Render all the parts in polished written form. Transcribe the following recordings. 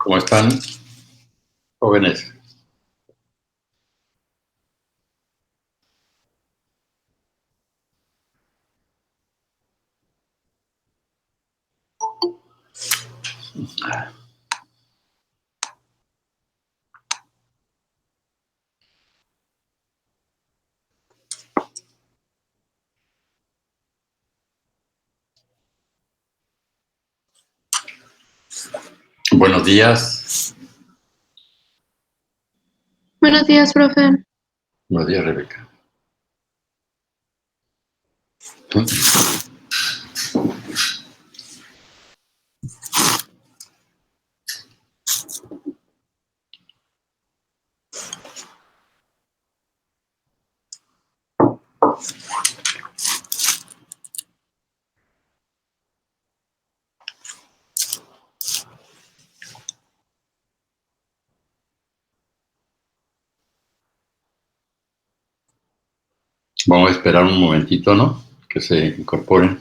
¿Cómo están, jóvenes? Buenos días. Buenos días, profe. Buenos días, Rebeca. Vamos a esperar un momentito, ¿no? Que se incorporen.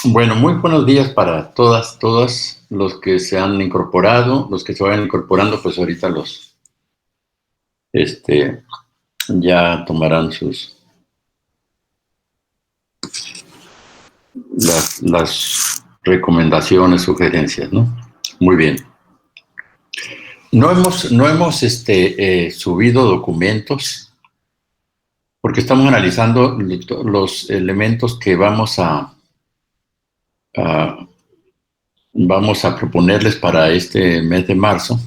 Bueno, muy buenos días para todas los que se han incorporado, los que se vayan incorporando, pues ahorita ya tomarán las recomendaciones, sugerencias, ¿no? Muy bien. No hemos subido documentos porque estamos analizando los elementos que vamos a proponerles para este mes de marzo,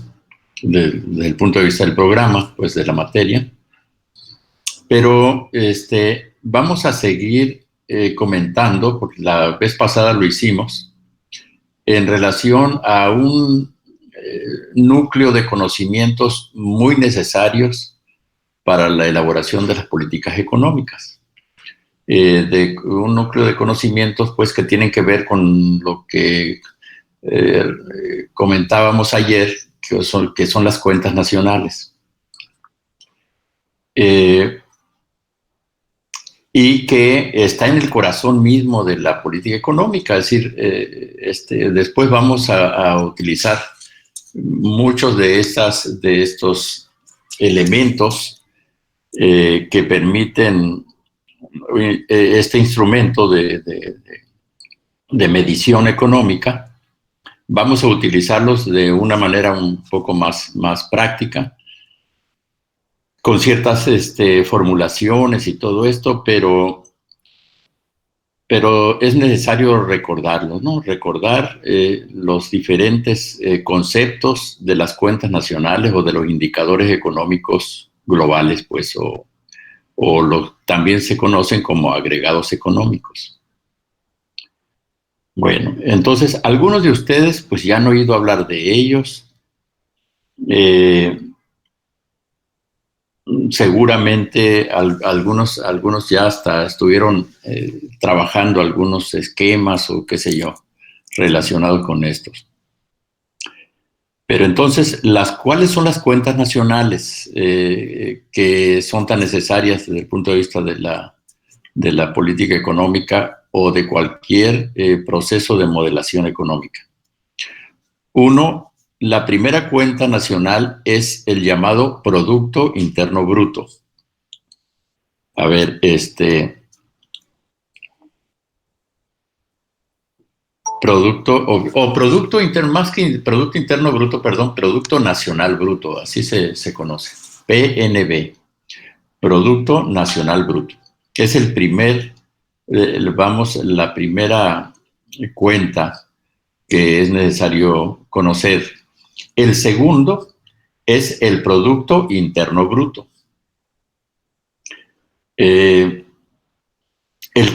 desde el punto de vista del programa, pues de la materia. Pero vamos a seguir comentando, porque la vez pasada lo hicimos, en relación a un núcleo de conocimientos muy necesarios para la elaboración de las políticas económicas. De un núcleo de conocimientos pues que tienen que ver con lo que comentábamos ayer, que son las cuentas nacionales. Y que está en el corazón mismo de la política económica, es decir, después vamos a utilizar muchos de estos elementos que permiten este instrumento de medición económica. Vamos a utilizarlos de una manera un poco más práctica, con ciertas formulaciones y todo esto, pero pero es necesario recordarlo, ¿no? Recordar los diferentes conceptos de las cuentas nacionales o de los indicadores económicos globales, pues, también se conocen como agregados económicos. Bueno, entonces, algunos de ustedes, pues, ya han oído hablar de ellos. Seguramente algunos ya hasta estuvieron trabajando algunos esquemas o qué sé yo, relacionados con estos. Pero entonces, ¿cuáles son las cuentas nacionales que son tan necesarias desde el punto de vista de la política económica o de cualquier proceso de modelación económica? Uno, la primera cuenta nacional es el llamado Producto Interno Bruto. A ver, Producto Interno, más que Producto Interno Bruto, perdón, Producto Nacional Bruto, así se conoce, PNB, Producto Nacional Bruto. Es el la primera cuenta que es necesario conocer. El segundo es el Producto Interno Bruto. El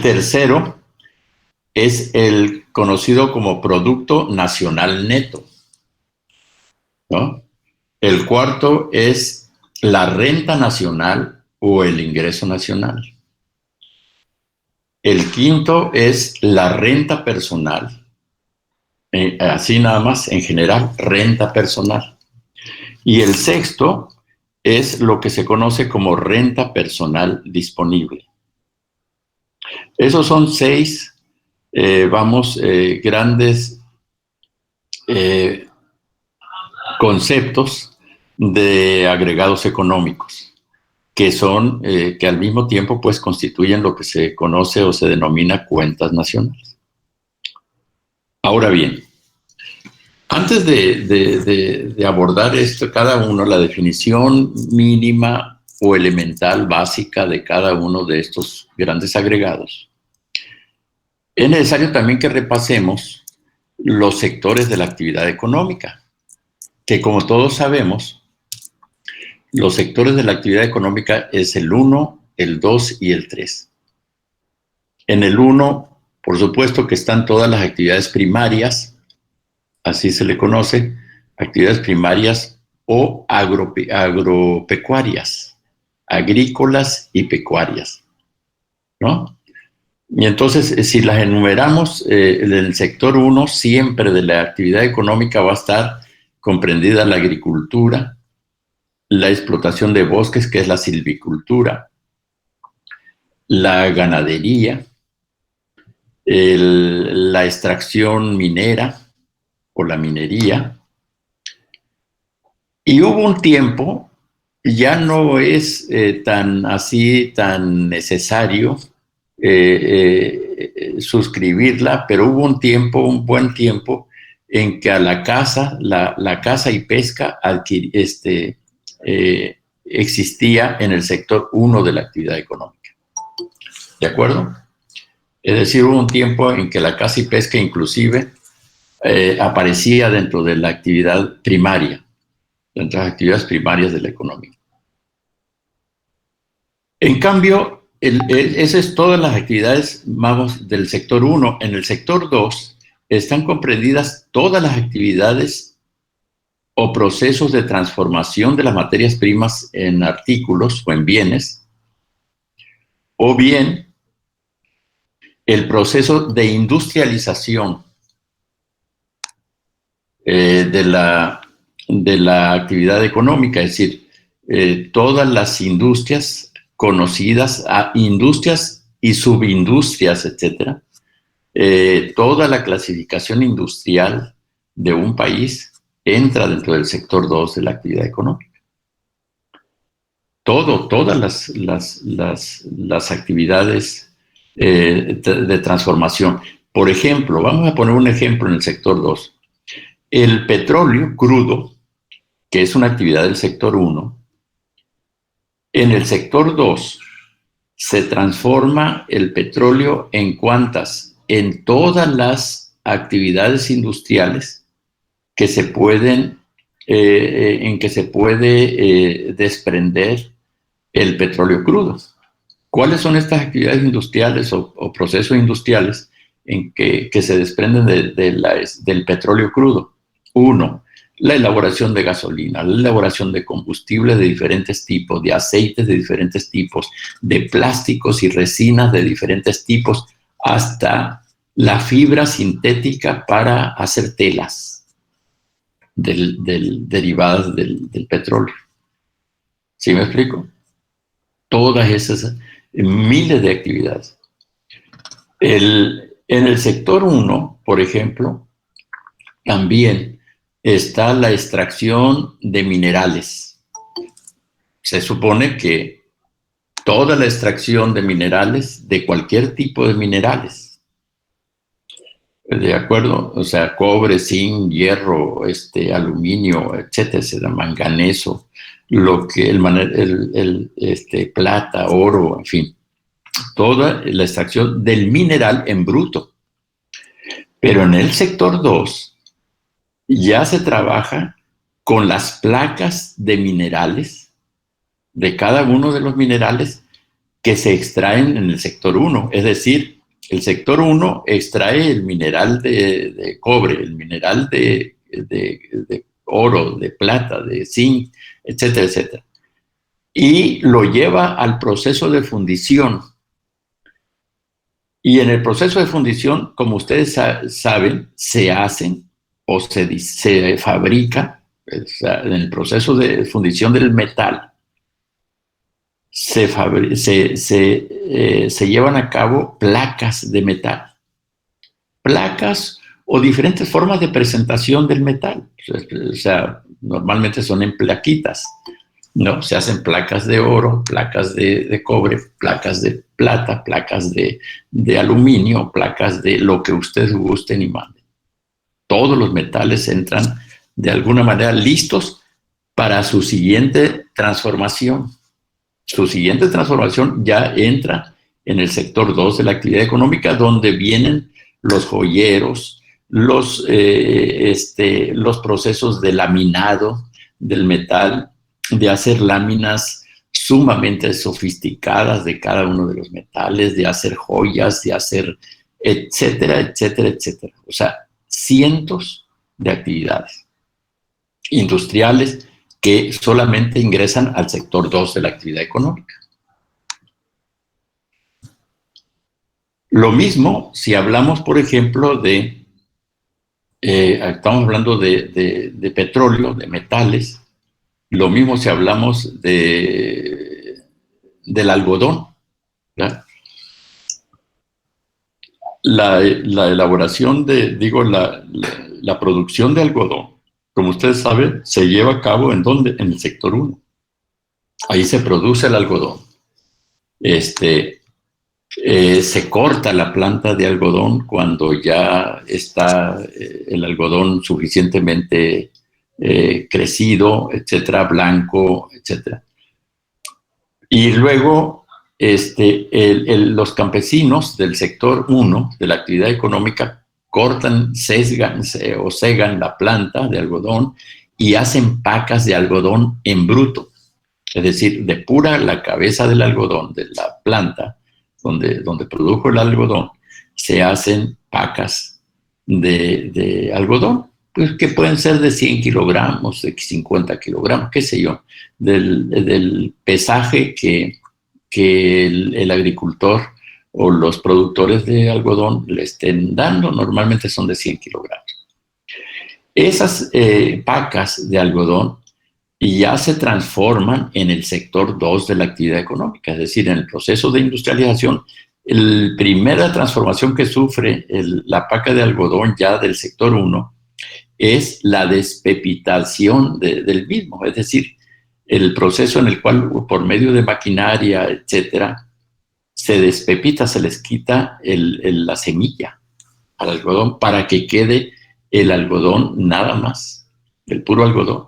tercero es el conocido como Producto Nacional Neto, ¿no? El cuarto es la renta nacional o el ingreso nacional. El quinto es la renta personal, así nada más, en general, renta personal. Y el sexto es lo que se conoce como renta personal disponible. Esos son 6, grandes conceptos de agregados económicos, que son, que al mismo tiempo pues constituyen lo que se conoce o se denomina cuentas nacionales. Ahora bien, antes de abordar esto, cada uno, la definición mínima o elemental básica de cada uno de estos grandes agregados, es necesario también que repasemos los sectores de la actividad económica, que como todos sabemos, los sectores de la actividad económica es el 1, el 2 y el 3. En el 1, por supuesto que están todas las actividades primarias, así se le conoce, actividades primarias o agropecuarias, agrícolas y pecuarias, ¿no? Y entonces, si las enumeramos, en el sector 1 siempre de la actividad económica va a estar comprendida la agricultura, la explotación de bosques, que es la silvicultura, la ganadería, la extracción minera o la minería. Y hubo un tiempo, ya no es tan necesario suscribirla, pero hubo un buen tiempo, en que a la caza y pesca existía en el sector 1 de la actividad económica. ¿De acuerdo? Es decir, hubo un tiempo en que la caza y pesca inclusive aparecía dentro de la actividad primaria, dentro de las actividades primarias de la economía. En cambio, esas es todas las actividades, vamos, del sector 1. En el sector 2 están comprendidas todas las actividades o procesos de transformación de las materias primas en artículos o en bienes, o bien el proceso de industrialización de la actividad económica, es decir, todas las industrias conocidas, industrias y subindustrias, etcétera, toda la clasificación industrial de un país entra dentro del sector 2 de la actividad económica. Todas las actividades de transformación. Por ejemplo, vamos a poner un ejemplo en el sector 2. El petróleo crudo, que es una actividad del sector 1, en el sector 2 se transforma el petróleo en cuántas, en todas las actividades industriales que se pueden, en que se puede desprender el petróleo crudo. ¿Cuáles son estas actividades industriales o procesos industriales en que se desprenden del petróleo crudo? Uno, la elaboración de gasolina, la elaboración de combustibles de diferentes tipos, de aceites de diferentes tipos, de plásticos y resinas de diferentes tipos, hasta la fibra sintética para hacer telas derivadas del petróleo. ¿Sí me explico? Todas esas miles de actividades. En el sector 1, por ejemplo, también está la extracción de minerales. Se supone que toda la extracción de minerales, de cualquier tipo de minerales, ¿de acuerdo? O sea, cobre, zinc, hierro, aluminio, etcétera, manganeso, lo que plata, oro, en fin, toda la extracción del mineral en bruto. Pero en el sector 2 ya se trabaja con las placas de minerales, de cada uno de los minerales que se extraen en el sector 1. Es decir, el sector 1 extrae el mineral de cobre, el mineral de oro, de plata, de zinc, etcétera, etcétera. Y lo lleva al proceso de fundición. Y en el proceso de fundición, como ustedes saben, se hacen o se fabrica, o sea, en el proceso de fundición del metal, se llevan a cabo placas de metal. Placas o diferentes formas de presentación del metal. O sea, normalmente son en plaquitas, ¿no? Se hacen placas de oro, placas de cobre, placas de plata, placas de aluminio, placas de lo que ustedes gusten y manden. Todos los metales entran de alguna manera listos para su siguiente transformación. Su siguiente transformación ya entra en el sector 2 de la actividad económica, donde vienen los joyeros, los procesos de laminado del metal, de hacer láminas sumamente sofisticadas de cada uno de los metales, de hacer joyas, de hacer etcétera, etcétera, etcétera. O sea, cientos de actividades industriales que solamente ingresan al sector 2 de la actividad económica. Lo mismo si hablamos, por ejemplo, estamos hablando de petróleo, de metales. Lo mismo si hablamos del algodón, ¿verdad? La elaboración la producción de algodón, como ustedes saben, se lleva a cabo ¿en dónde? En el sector 1. Ahí se produce el algodón. Se corta la planta de algodón cuando ya está el algodón suficientemente crecido, etcétera, blanco, etcétera. Y luego los campesinos del sector 1 de la actividad económica cortan, segan la planta de algodón y hacen pacas de algodón en bruto. Es decir, depura la cabeza del algodón, de la planta donde produjo el algodón, se hacen pacas de algodón, pues, que pueden ser de 100 kilogramos, de 50 kilogramos, qué sé yo, del pesaje que el agricultor o los productores de algodón le estén dando. Normalmente son de 100 kilogramos. Esas pacas de algodón ya se transforman en el sector 2 de la actividad económica, es decir, en el proceso de industrialización. La primera transformación que sufre la paca de algodón ya del sector 1 es la despepitación del mismo, es decir, el proceso en el cual por medio de maquinaria, etcétera, se despepita, se les quita la semilla al algodón para que quede el algodón nada más, el puro algodón.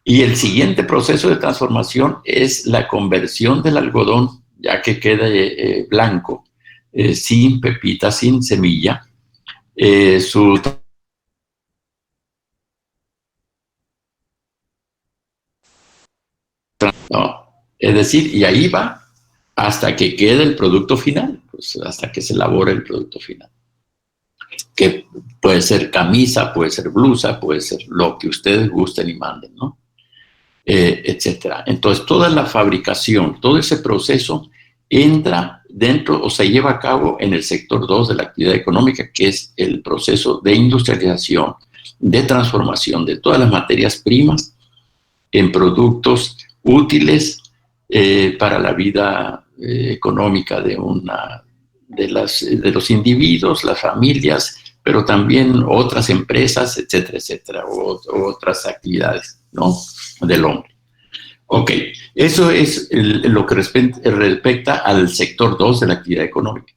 Y el siguiente proceso de transformación es la conversión del algodón ya que quede blanco, sin pepita, sin semilla, su... No, es decir, y ahí va hasta que quede el producto final, pues hasta que se elabore el producto final. Que puede ser camisa, puede ser blusa, puede ser lo que ustedes gusten y manden, ¿no? Etcétera. Entonces, toda la fabricación, todo ese proceso entra dentro o se lleva a cabo en el sector 2 de la actividad económica, que es el proceso de industrialización, de transformación de todas las materias primas en productos útiles para la vida económica de los individuos, las familias, pero también otras empresas, etcétera, etcétera, o otras actividades, ¿no? Del hombre. Ok, eso es lo que respecta al sector 2 de la actividad económica.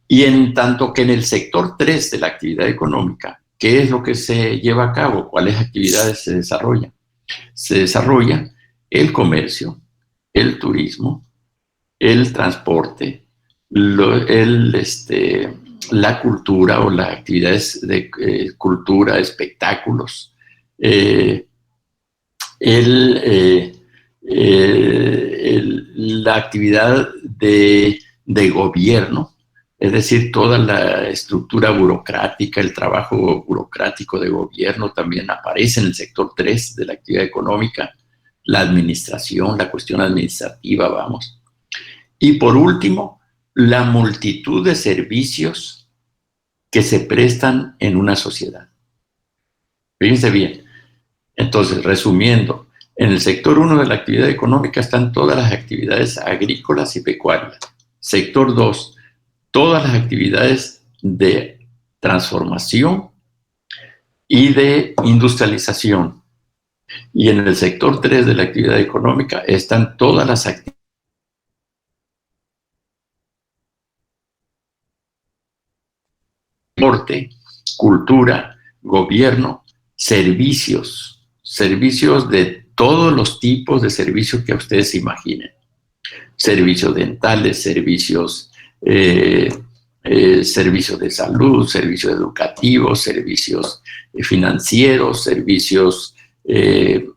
Y en tanto que en el sector 3 de la actividad económica, ¿qué es lo que se lleva a cabo? ¿Cuáles actividades se desarrollan? Se desarrolla el comercio, el turismo, el transporte, la cultura o las actividades de cultura, espectáculos, la actividad de gobierno, es decir, toda la estructura burocrática, el trabajo burocrático de gobierno también aparece en el sector 3 de la actividad económica, la administración, la cuestión administrativa, vamos. Y por último, la multitud de servicios que se prestan en una sociedad. Fíjense bien. Entonces, resumiendo, en el sector 1 de la actividad económica están todas las actividades agrícolas y pecuarias. Sector 2, todas las actividades de transformación y de industrialización. Y en el sector 3 de la actividad económica están todas las actividades de deporte, cultura, gobierno, servicios de todos los tipos de servicios que ustedes imaginen. Servicios dentales, servicios de salud, servicios educativos, servicios financieros, servicios de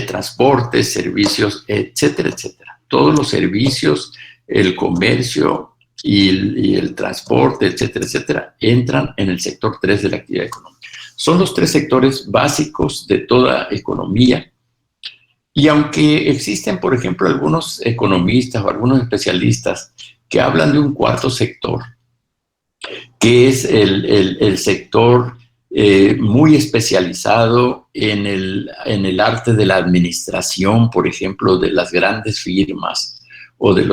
transporte, servicios, etcétera, etcétera. Todos los servicios, el comercio y el transporte, etcétera, etcétera, entran en el sector 3 de la actividad económica. Son los 3 sectores básicos de toda economía. Y aunque existen, por ejemplo, algunos economistas o algunos especialistas que hablan de un cuarto sector, que es el sector muy especializado en el arte de la administración, por ejemplo, de las grandes firmas o de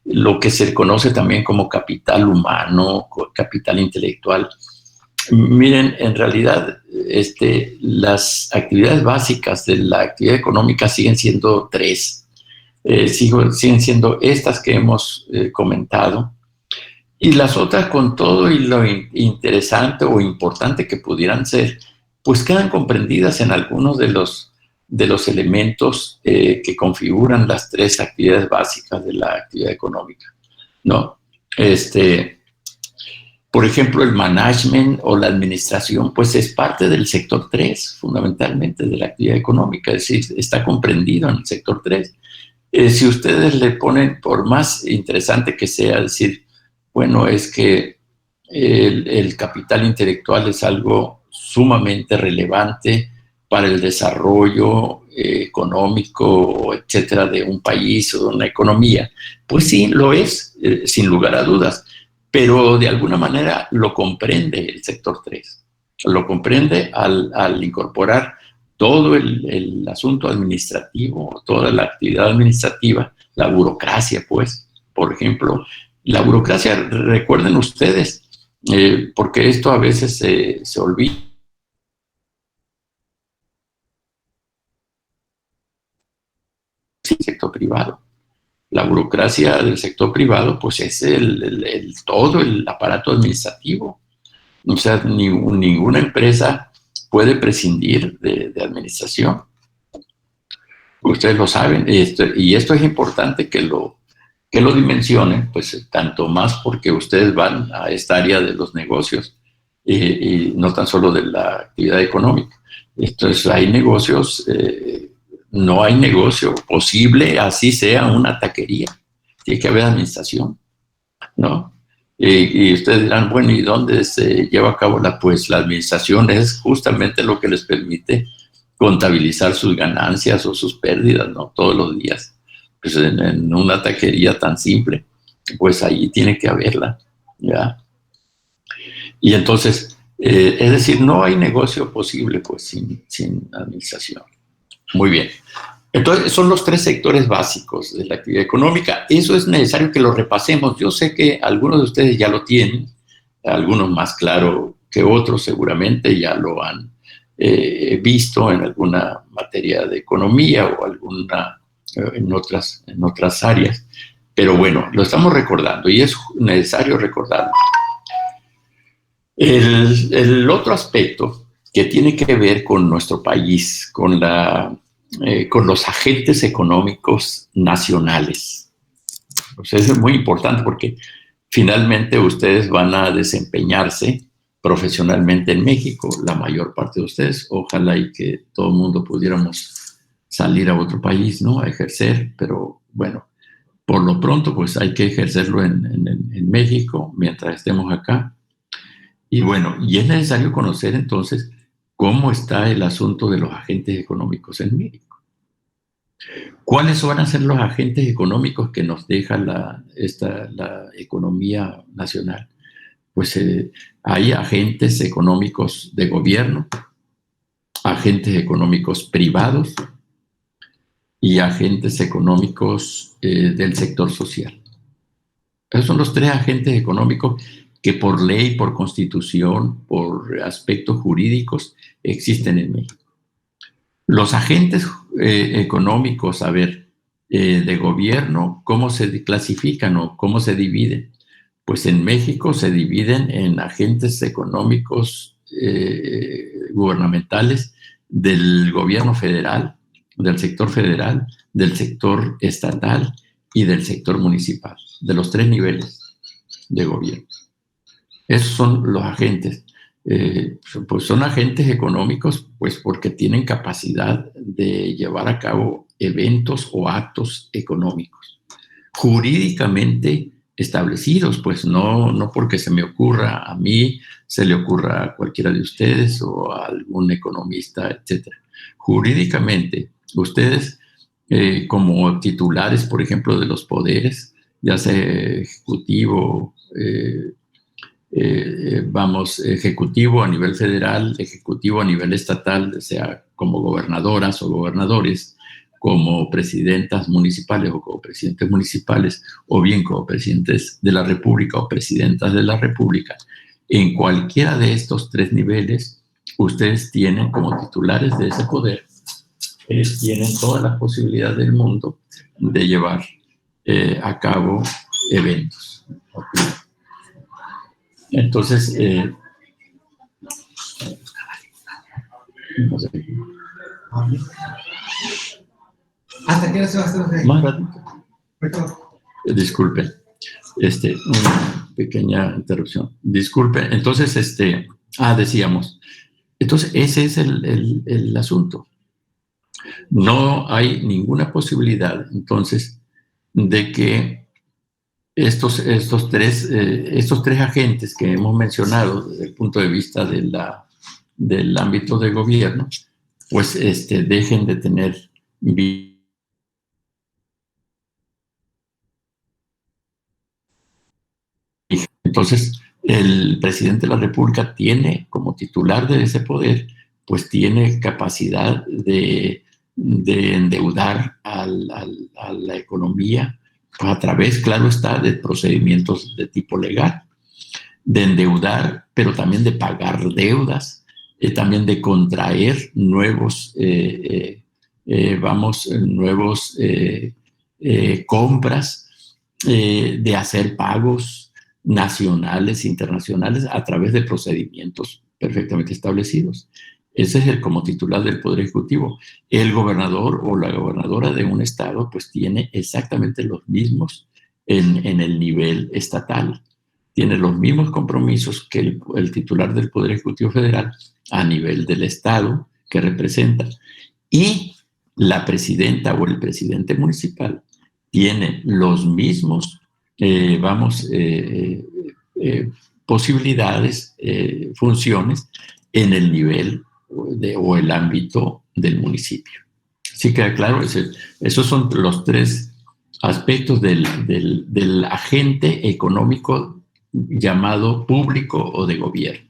lo que se conoce también como capital humano, capital intelectual. Miren, en realidad las actividades básicas de la actividad económica siguen siendo 3. Siguen siendo estas que hemos comentado. Y las otras, con todo y lo interesante o importante que pudieran ser, pues quedan comprendidas en algunos de los elementos que configuran las 3 actividades básicas de la actividad económica, ¿no? Por ejemplo, el management o la administración, pues es parte del sector 3, fundamentalmente de la actividad económica, es decir, está comprendido en el sector 3. Si ustedes le ponen, por más interesante que sea, decir, bueno, es que el capital intelectual es algo sumamente relevante para el desarrollo económico, etcétera, de un país o de una economía. Pues sí, lo es, sin lugar a dudas, pero de alguna manera lo comprende el sector 3. Lo comprende al incorporar todo el asunto administrativo, toda la actividad administrativa, la burocracia, pues, por ejemplo. La burocracia, recuerden ustedes, porque esto a veces se olvida. Sí, sector privado. La burocracia del sector privado, pues es todo el aparato administrativo. O sea, ninguna empresa puede prescindir de administración. Ustedes lo saben, y esto es importante que lo dimensionen, pues tanto más porque ustedes van a esta área de los negocios y no tan solo de la actividad económica. Entonces hay negocios, no hay negocio posible, así sea una taquería. Tiene que haber administración, ¿no? Y ustedes dirán, bueno, ¿y dónde se lleva a cabo pues la administración? Es justamente lo que les permite contabilizar sus ganancias o sus pérdidas, ¿no? Todos los días. Pues en una taquería tan simple, pues ahí tiene que haberla, ¿ya? Y entonces, es decir, no hay negocio posible, pues, sin administración. Muy bien. Entonces, son los tres sectores básicos de la actividad económica. Eso es necesario que lo repasemos. Yo sé que algunos de ustedes ya lo tienen, algunos más claro que otros seguramente ya lo han visto en alguna materia de economía o alguna en otras áreas. Pero bueno, lo estamos recordando y es necesario recordarlo. El otro aspecto que tiene que ver con nuestro país, con los agentes económicos nacionales. Pues eso es muy importante porque finalmente ustedes van a desempeñarse profesionalmente en México, la mayor parte de ustedes. Ojalá y que todo el mundo pudiéramos salir a otro país, ¿no? A ejercer, pero bueno, por lo pronto pues hay que ejercerlo en México mientras estemos acá. Y bueno, y es necesario conocer entonces cómo está el asunto de los agentes económicos en México. ¿Cuáles van a ser los agentes económicos que nos deja la economía nacional? Pues hay agentes económicos de gobierno, agentes económicos privados y agentes económicos del sector social. Esos son los tres agentes económicos que por ley, por constitución, por aspectos jurídicos existen en México. Los agentes económicos, a ver, de gobierno, ¿cómo se clasifican o cómo se dividen? Pues en México se dividen en agentes económicos gubernamentales del gobierno federal, del sector estatal y del sector municipal, de los tres niveles de gobierno. Esos son los agentes. Pues son agentes económicos, pues porque tienen capacidad de llevar a cabo eventos o actos económicos jurídicamente establecidos, pues no porque se me ocurra a mí, se le ocurra a cualquiera de ustedes o a algún economista, etcétera. Jurídicamente, ustedes como titulares, por ejemplo, de los poderes, ya sea ejecutivo, ejecutivo a nivel federal, ejecutivo a nivel estatal, sea como gobernadoras o gobernadores, como presidentas municipales o como presidentes municipales, o bien como presidentes de la República o presidentas de la República. En cualquiera de estos tres niveles, ustedes tienen como titulares de ese poder, tienen toda la posibilidad del mundo de llevar a cabo eventos. ¿Okay? Entonces, no sé. ¿Hasta qué hora se va a hacer? Más ratito. Disculpen, una pequeña interrupción. Disculpen, entonces, decíamos, entonces ese es el asunto. No hay ninguna posibilidad, entonces, de que estos tres agentes que hemos mencionado desde el punto de vista del ámbito de gobierno, pues dejen de tener entonces el presidente de la República tiene como titular de ese poder, pues tiene capacidad de endeudar a la economía pues a través, claro está, de procedimientos de tipo legal, de endeudar, pero también de pagar deudas, también de contraer nuevos compras, de hacer pagos nacionales, internacionales, a través de procedimientos perfectamente establecidos. Ese es el como titular del Poder Ejecutivo. El gobernador o la gobernadora de un estado pues tiene exactamente los mismos en el nivel estatal. Tiene los mismos compromisos que el titular del Poder Ejecutivo Federal a nivel del estado que representa. Y la presidenta o el presidente municipal tiene los mismos, posibilidades, funciones en el nivel o el ámbito del municipio. Sí queda claro, esos son los tres aspectos del agente económico llamado público o de gobierno.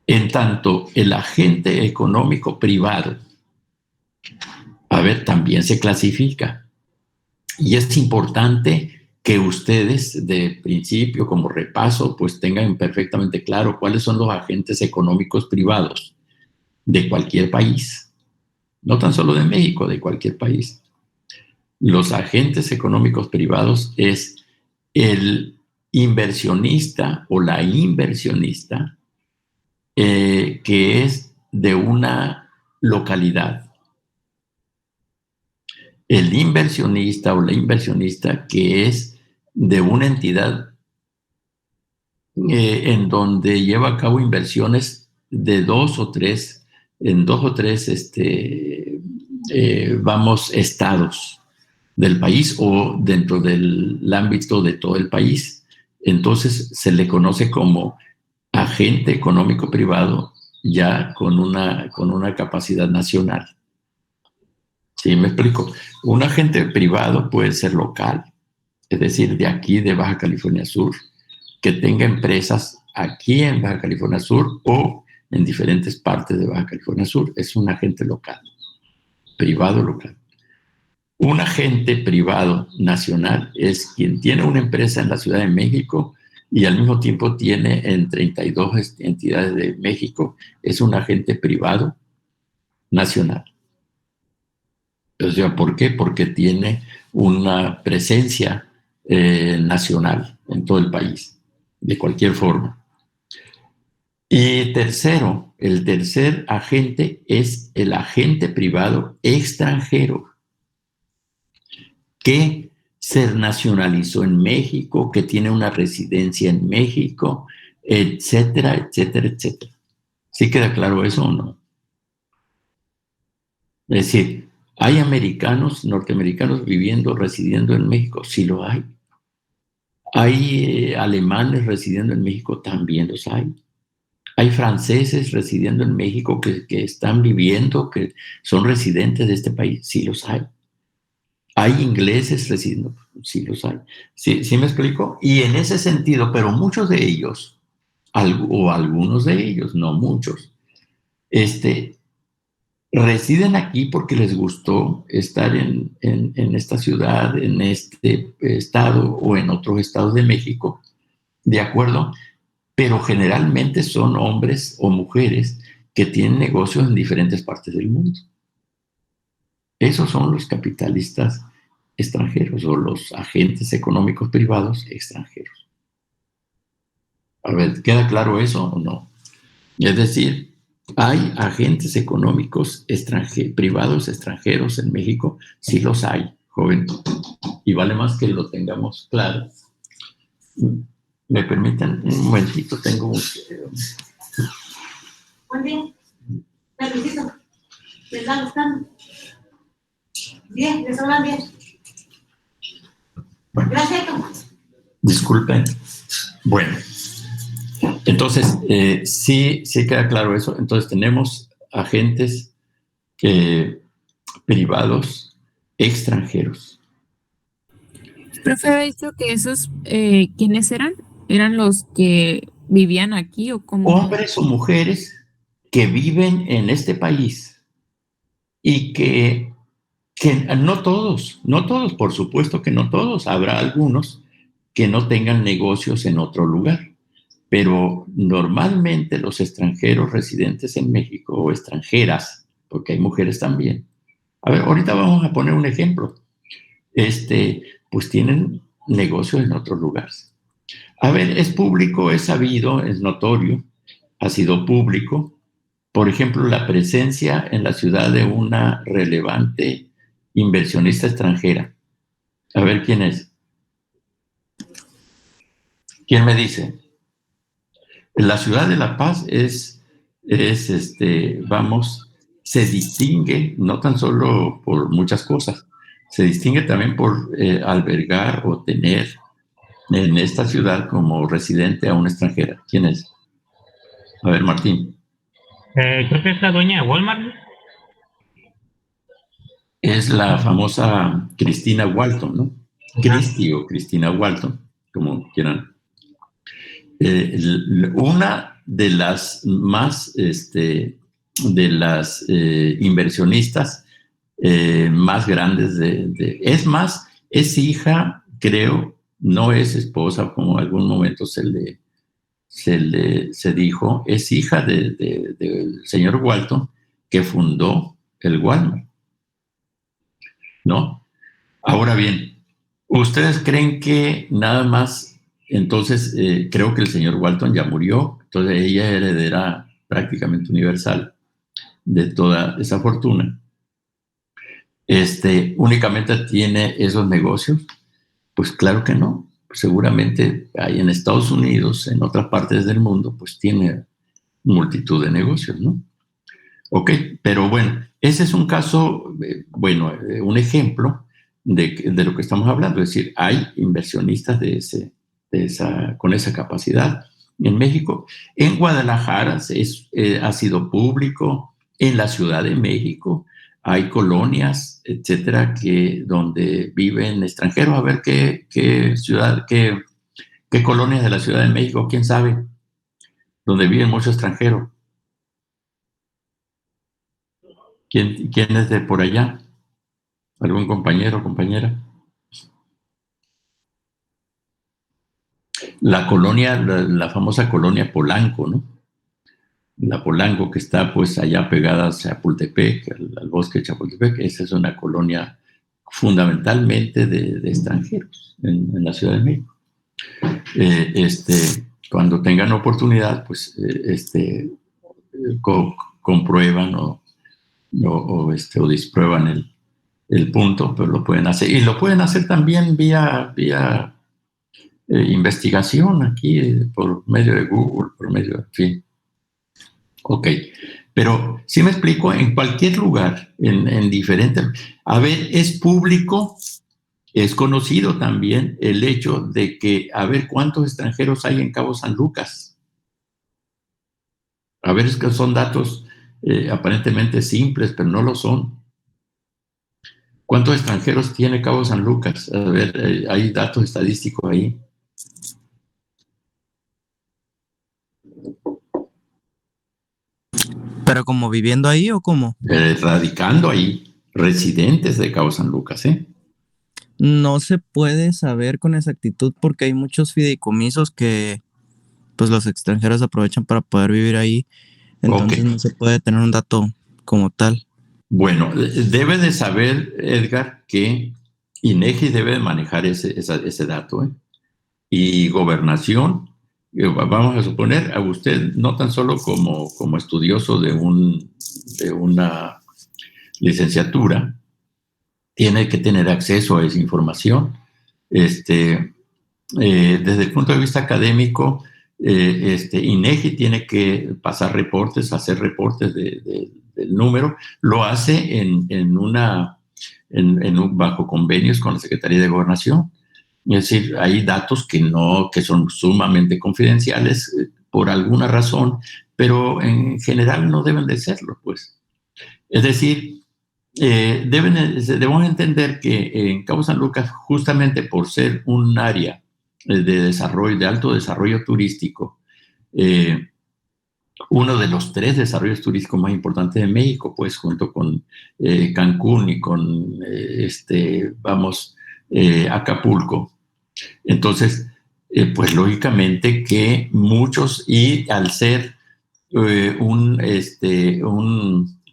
En tanto, el agente económico privado, también se clasifica. Y es importante que ustedes de principio, como repaso, pues tengan perfectamente claro cuáles son los agentes económicos privados de cualquier país. No tan solo de México, de cualquier país. Los agentes económicos privados es el inversionista o la inversionista que es de una localidad. El inversionista o la inversionista que es de una entidad en donde lleva a cabo inversiones de dos o tres estados del país o dentro del ámbito de todo el país. Entonces se le conoce como agente económico privado ya con una capacidad nacional. ¿Sí me explico? Un agente privado puede ser local, es decir, de aquí, de Baja California Sur, que tenga empresas aquí en Baja California Sur o en diferentes partes de Baja California Sur. Es un agente local, privado local. Un agente privado nacional es quien tiene una empresa en la Ciudad de México y al mismo tiempo tiene en 32 entidades de México. Es un agente privado nacional. O sea, ¿por qué? Porque tiene una presencia nacional en todo el país, de cualquier forma. Y tercero, el tercer agente es el agente privado extranjero, que se nacionalizó en México, que tiene una residencia en México, etcétera, etcétera, etcétera. ¿Sí queda claro eso o no? Es decir, ¿hay americanos, norteamericanos residiendo en México? Sí lo hay. ¿Hay alemanes residiendo en México? También los hay. ¿Hay franceses residiendo en México que están viviendo, que son residentes de este país? Sí los hay. ¿Hay ingleses residiendo? Sí los hay. ¿Sí me explico? Y en ese sentido, pero muchos de ellos, o algunos de ellos, no muchos, residen aquí porque les gustó estar en esta ciudad, en este estado o en otros estados de México, ¿de acuerdo? Pero generalmente son hombres o mujeres que tienen negocios en diferentes partes del mundo. Esos son los capitalistas extranjeros o los agentes económicos privados extranjeros. A ver, ¿queda claro eso o no? Es decir, ¿hay agentes económicos privados extranjeros en México? Sí los hay, joven. Y vale más que lo tengamos claro. ¿Me permiten un momentito? Tengo un... Buen día. Permisito. ¿Me están buscando? Bien, les hablan bien. Bueno, gracias. Disculpen. Bueno, entonces, sí queda claro eso. Entonces tenemos agentes privados extranjeros. Profe, ¿ha dicho que esos, quiénes eran? ¿Eran los que vivían aquí o cómo? Hombres o mujeres que viven en este país y que no todos, por supuesto que no todos, habrá algunos que no tengan negocios en otro lugar, pero normalmente los extranjeros residentes en México o extranjeras, porque hay mujeres también. A ver, ahorita vamos a poner un ejemplo. Pues tienen negocios en otros lugares. A ver, es público, es sabido, es notorio, ha sido público por ejemplo, la presencia en la ciudad de una relevante inversionista extranjera. A ver quién es. ¿Quién me dice? La ciudad de La Paz se distingue no tan solo por muchas cosas, se distingue también por albergar o tener en esta ciudad como residente a una extranjera. ¿Quién es? A ver, Martín. Creo que es la dueña de Walmart. Es la famosa Cristina Walton, ¿no? Christie o Cristina Walton, como quieran. Una de las más, de las inversionistas más grandes es más, es hija, creo, no es esposa, como en algún momento se dijo, es hija del señor Walton, que fundó el Walmart, ¿no? Ahora bien, ¿ustedes creen que nada más, entonces, creo que el señor Walton ya murió, entonces ella es heredera prácticamente universal de toda esa fortuna? ¿Únicamente tiene esos negocios? Pues claro que no. Seguramente hay en Estados Unidos, en otras partes del mundo, pues tiene multitud de negocios, ¿no? Ok, pero bueno, ese es un caso, un ejemplo de lo que estamos hablando. Es decir, hay inversionistas con esa capacidad en México. En Guadalajara ha sido público, en la Ciudad de México hay colonias, etcétera, donde viven extranjeros. A ver qué colonias de la Ciudad de México, quién sabe, donde viven muchos extranjeros. ¿Quién es de por allá? ¿Algún compañero o compañera? La colonia, la famosa colonia Polanco, ¿no? La Polanco, que está pues allá pegada a Chapultepec, al bosque de Chapultepec. Esa es una colonia fundamentalmente de extranjeros en la Ciudad de México. Cuando tengan oportunidad, pues comprueban o disprueban el punto, pero lo pueden hacer. Y lo pueden hacer también vía investigación aquí, por medio de Google, por medio de, fin. Ok, pero si me explico, en cualquier lugar, en diferentes... A ver, es público, es conocido también el hecho de que, a ver, ¿cuántos extranjeros hay en Cabo San Lucas? A ver, es que son datos aparentemente simples, pero no lo son. ¿Cuántos extranjeros tiene Cabo San Lucas? A ver, hay datos estadísticos ahí. ¿Pero como viviendo ahí o cómo? Radicando ahí, residentes de Cabo San Lucas, ¿eh? No se puede saber con exactitud porque hay muchos fideicomisos que pues los extranjeros aprovechan para poder vivir ahí. Entonces no se puede tener un dato como tal. Bueno, debe de saber, Edgar, que INEGI debe de manejar ese dato, ¿eh? Y Gobernación, vamos a suponer, a usted no tan solo como estudioso de una licenciatura, tiene que tener acceso a esa información. Desde el punto de vista académico, INEGI tiene que pasar reportes, hacer reportes del número, lo hace bajo convenios con la Secretaría de Gobernación. Es decir, hay datos que son sumamente confidenciales por alguna razón, pero en general no deben de serlo, pues. Es decir, debemos entender que en Cabo San Lucas, justamente por ser un área de alto desarrollo turístico, uno de los 3 desarrollos turísticos más importantes de México, pues junto con Cancún y con Acapulco. Entonces, pues lógicamente que muchos, y al ser un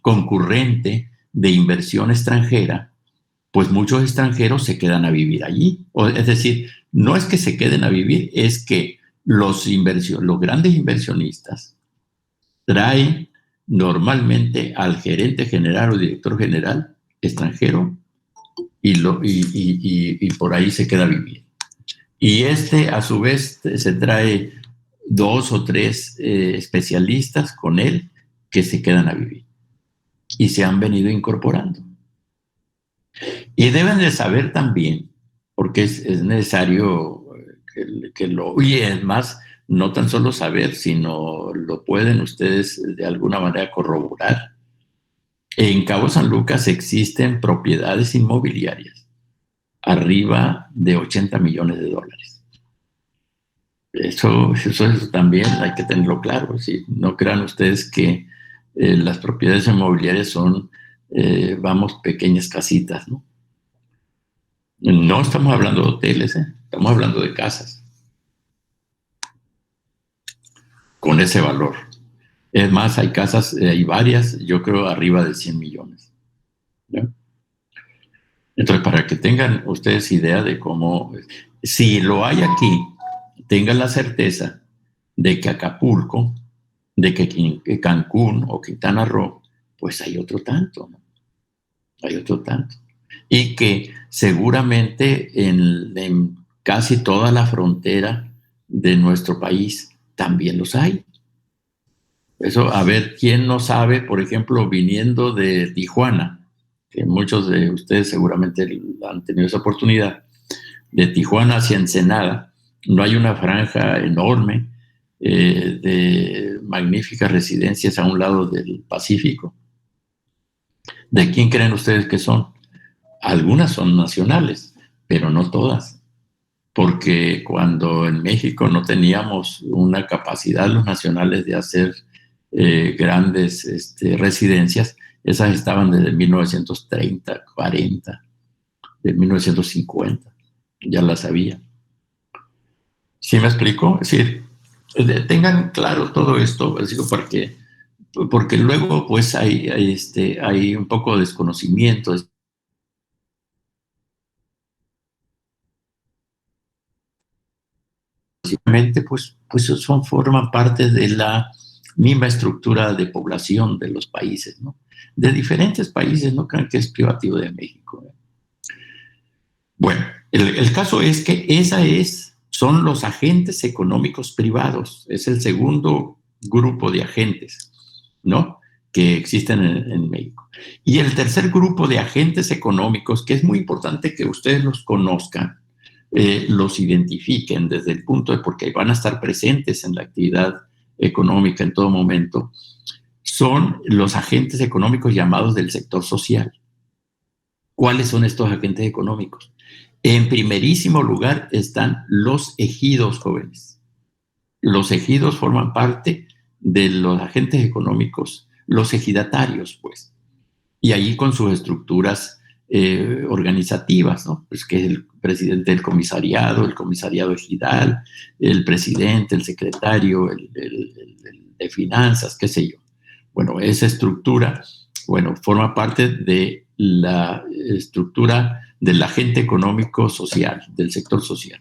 concurrente de inversión extranjera, pues muchos extranjeros se quedan a vivir allí. Es decir, no es que se queden a vivir, es que los grandes inversionistas traen normalmente al gerente general o director general extranjero y por ahí se queda a vivir. Y a su vez, se trae 2 o 3 especialistas con él que se quedan a vivir y se han venido incorporando. Y deben de saber también, porque es necesario y es más, no tan solo saber, sino lo pueden ustedes de alguna manera corroborar. En Cabo San Lucas existen propiedades inmobiliarias arriba de $80 millones. Eso también hay que tenerlo claro. ¿Sí? No crean ustedes que las propiedades inmobiliarias son, pequeñas casitas, ¿no? No estamos hablando de hoteles, estamos hablando de casas con ese valor. Es más, hay casas, hay varias, yo creo, arriba de 100 millones. ¿Ya? Entonces, para que tengan ustedes idea de cómo, si lo hay aquí, tengan la certeza de que Acapulco, de que Cancún o Quintana Roo, pues hay otro tanto, ¿no? Hay otro tanto. Y que seguramente en casi toda la frontera de nuestro país también los hay. Eso, a ver, ¿quién no sabe, por ejemplo, viniendo de Tijuana, que muchos de ustedes seguramente han tenido esa oportunidad, de Tijuana hacia Ensenada, no hay una franja enorme de magníficas residencias a un lado del Pacífico? ¿De quién creen ustedes que son? Algunas son nacionales, pero no todas, porque cuando en México no teníamos una capacidad los nacionales de hacer grandes residencias, esas estaban desde 1930, 40, de 1950, ya las había. ¿Sí me explico? Es decir, tengan claro todo esto, digo, porque luego pues hay un poco de desconocimiento. Pues forman parte de la misma estructura de población de los países, ¿no? De diferentes países, no crean que es privativo de México. Bueno, el caso es que son los agentes económicos privados, es el segundo grupo de agentes, ¿no?, que existen en México. Y el tercer grupo de agentes económicos, que es muy importante que ustedes los conozcan, los identifiquen desde el punto de, porque van a estar presentes en la actividad económica en todo momento, son los agentes económicos llamados del sector social. ¿Cuáles son estos agentes económicos? En primerísimo lugar están los ejidos, jóvenes. Los ejidos forman parte de los agentes económicos, los ejidatarios, pues, y allí con sus estructuras organizativas, ¿no? Pues que es el presidente del comisariado, el comisariado ejidal, el presidente, el secretario, el de finanzas, qué sé yo. Bueno, esa estructura, forma parte de la estructura del agente económico social, del sector social.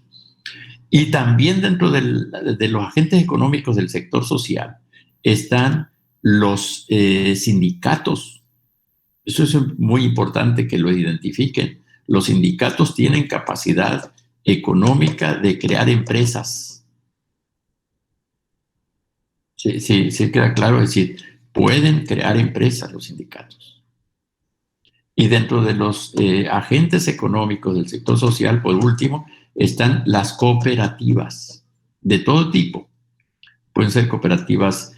Y también dentro de los agentes económicos del sector social están los sindicatos. Eso es muy importante que lo identifiquen. Los sindicatos tienen capacidad económica de crear empresas. Sí queda claro, es decir, pueden crear empresas los sindicatos. Y dentro de los agentes económicos del sector social, por último, están las cooperativas de todo tipo. Pueden ser cooperativas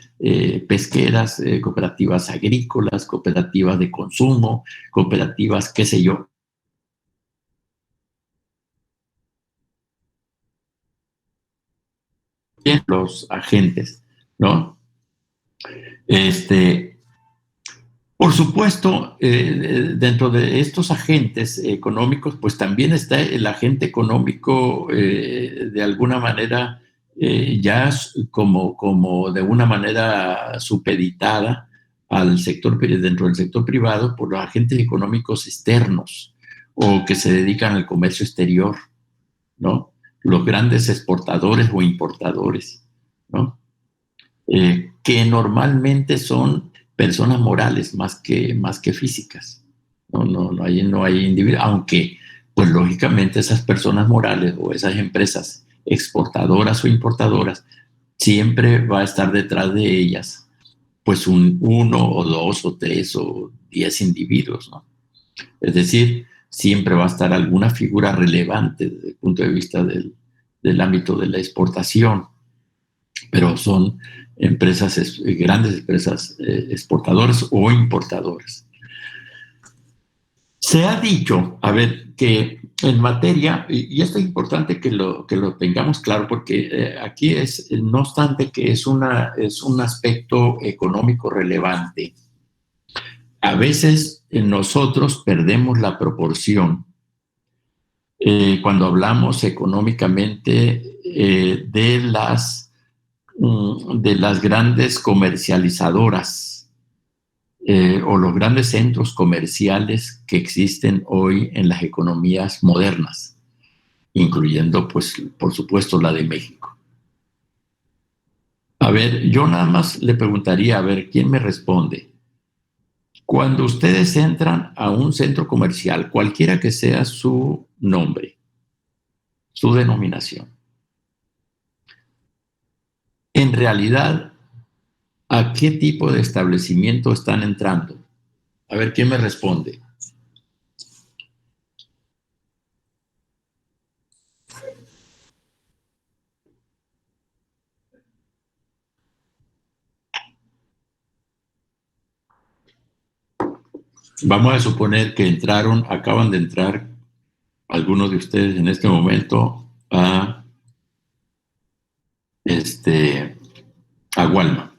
pesqueras, cooperativas agrícolas, cooperativas de consumo, cooperativas, qué sé yo. Los agentes, ¿no? Por supuesto, dentro de estos agentes económicos, pues también está el agente económico de alguna manera ya como de una manera supeditada al sector, dentro del sector privado, por los agentes económicos externos o que se dedican al comercio exterior, ¿no? Los grandes exportadores o importadores, ¿no? Que normalmente son personas morales más que físicas. No hay individuos, aunque pues lógicamente esas personas morales o esas empresas exportadoras o importadoras, siempre va a estar detrás de ellas pues uno o dos o tres o 10 individuos, ¿no? Es decir, siempre va a estar alguna figura relevante desde el punto de vista del ámbito de la exportación, pero son empresas, grandes empresas exportadoras o importadoras. Se ha dicho, a ver, que en materia, y esto es importante que lo tengamos claro, porque aquí es, no obstante que es un aspecto económico relevante, a veces nosotros perdemos la proporción cuando hablamos económicamente de las grandes comercializadoras o los grandes centros comerciales que existen hoy en las economías modernas, incluyendo, pues, por supuesto, la de México. A ver, yo nada más le preguntaría, a ver, ¿quién me responde? Cuando ustedes entran a un centro comercial, cualquiera que sea su nombre, su denominación, en realidad, ¿a qué tipo de establecimiento están entrando? A ver, ¿quién me responde? Vamos a suponer que acaban de entrar algunos de ustedes en este momento a Walmart.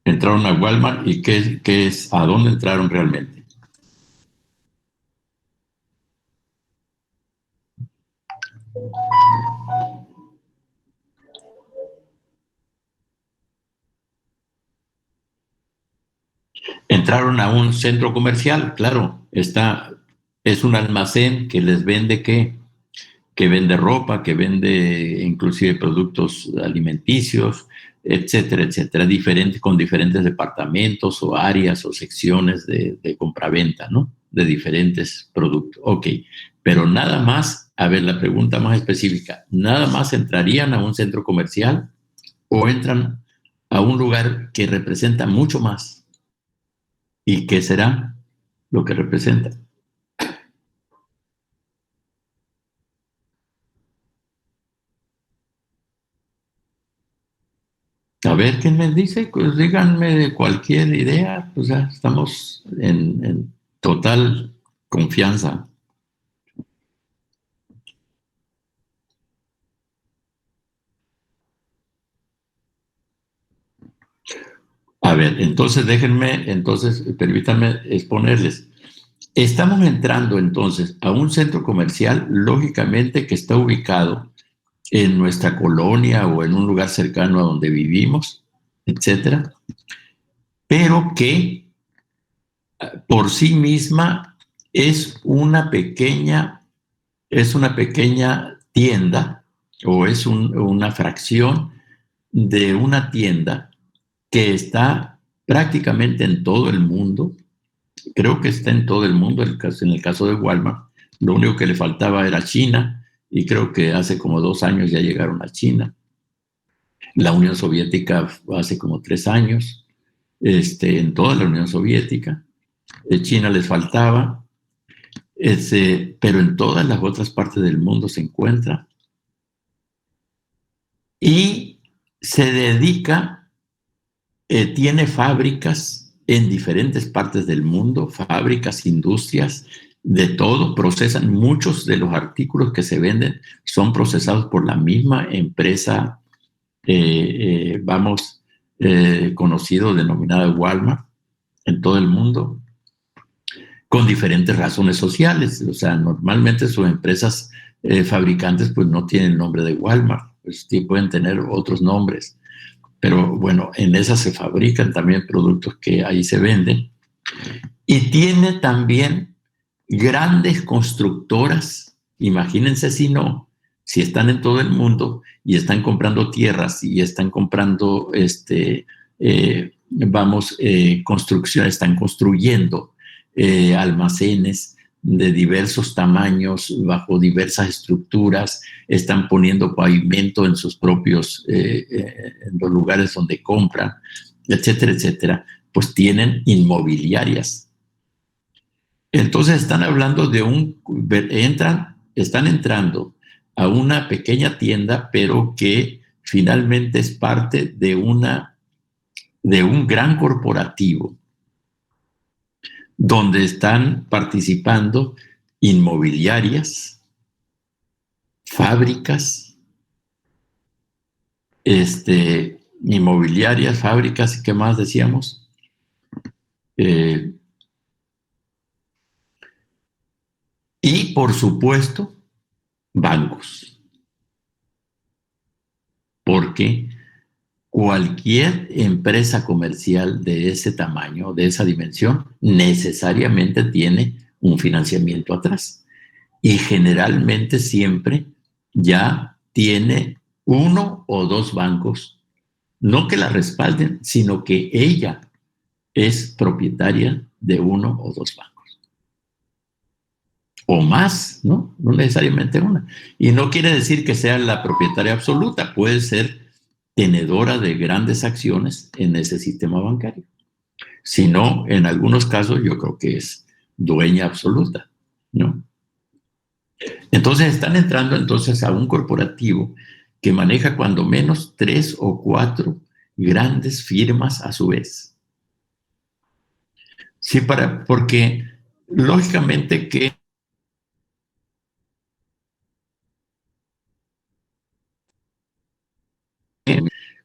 Entraron a Walmart y ¿qué es? ¿A dónde entraron realmente? Entraron a un centro comercial, claro, es un almacén que les vende que vende ropa, que vende inclusive productos alimenticios, etcétera, etcétera, con diferentes departamentos o áreas o secciones de compraventa, ¿no? De diferentes productos. Ok, pero nada más, a ver, la pregunta más específica, ¿nada más entrarían a un centro comercial o entran a un lugar que representa mucho más? ¿Y qué será lo que representa? A ver, ¿quién me dice? Pues díganme cualquier idea, pues ya estamos en total confianza. A ver, entonces permítanme exponerles. Estamos entrando entonces a un centro comercial, lógicamente que está ubicado en nuestra colonia o en un lugar cercano a donde vivimos, etcétera, pero que por sí misma es una pequeña tienda o es una fracción de una tienda que está prácticamente en todo el mundo. Creo que está en todo el mundo, en el caso de Walmart. Lo único que le faltaba era China, y creo que hace como 2 años ya llegaron a China. La Unión Soviética hace como 3 años, en toda la Unión Soviética. China les faltaba, pero en todas las otras partes del mundo se encuentra. Y se dedica, tiene fábricas en diferentes partes del mundo, fábricas, industrias, de todo, procesan muchos de los artículos que se venden, son procesados por la misma empresa, conocido, denominada Walmart, en todo el mundo, con diferentes razones sociales. O sea, normalmente sus empresas fabricantes pues no tienen el nombre de Walmart, pues sí pueden tener otros nombres. Pero bueno, en esas se fabrican también productos que ahí se venden. Y tiene también grandes constructoras, imagínense si están en todo el mundo, y están comprando tierras y están comprando, construcción, están construyendo almacenes de diversos tamaños, bajo diversas estructuras, están poniendo pavimento en sus propios, en los lugares donde compran, etcétera, etcétera, pues tienen inmobiliarias. Entonces están hablando de están entrando a una pequeña tienda, pero que finalmente es parte de un gran corporativo, donde están participando inmobiliarias, fábricas, fábricas, ¿qué más decíamos? Y por supuesto, bancos. Porque cualquier empresa comercial de ese tamaño, de esa dimensión, necesariamente tiene un financiamiento atrás. Y generalmente siempre ya tiene uno o dos bancos, no que la respalden, sino que ella es propietaria de uno o dos bancos. O más, ¿no? No necesariamente una. Y no quiere decir que sea la propietaria absoluta, puede ser tenedora de grandes acciones en ese sistema bancario. Si no, en algunos casos yo creo que es dueña absoluta, ¿no? Entonces están entrando entonces a un corporativo que maneja cuando menos 3 o 4 grandes firmas a su vez. Sí, porque lógicamente que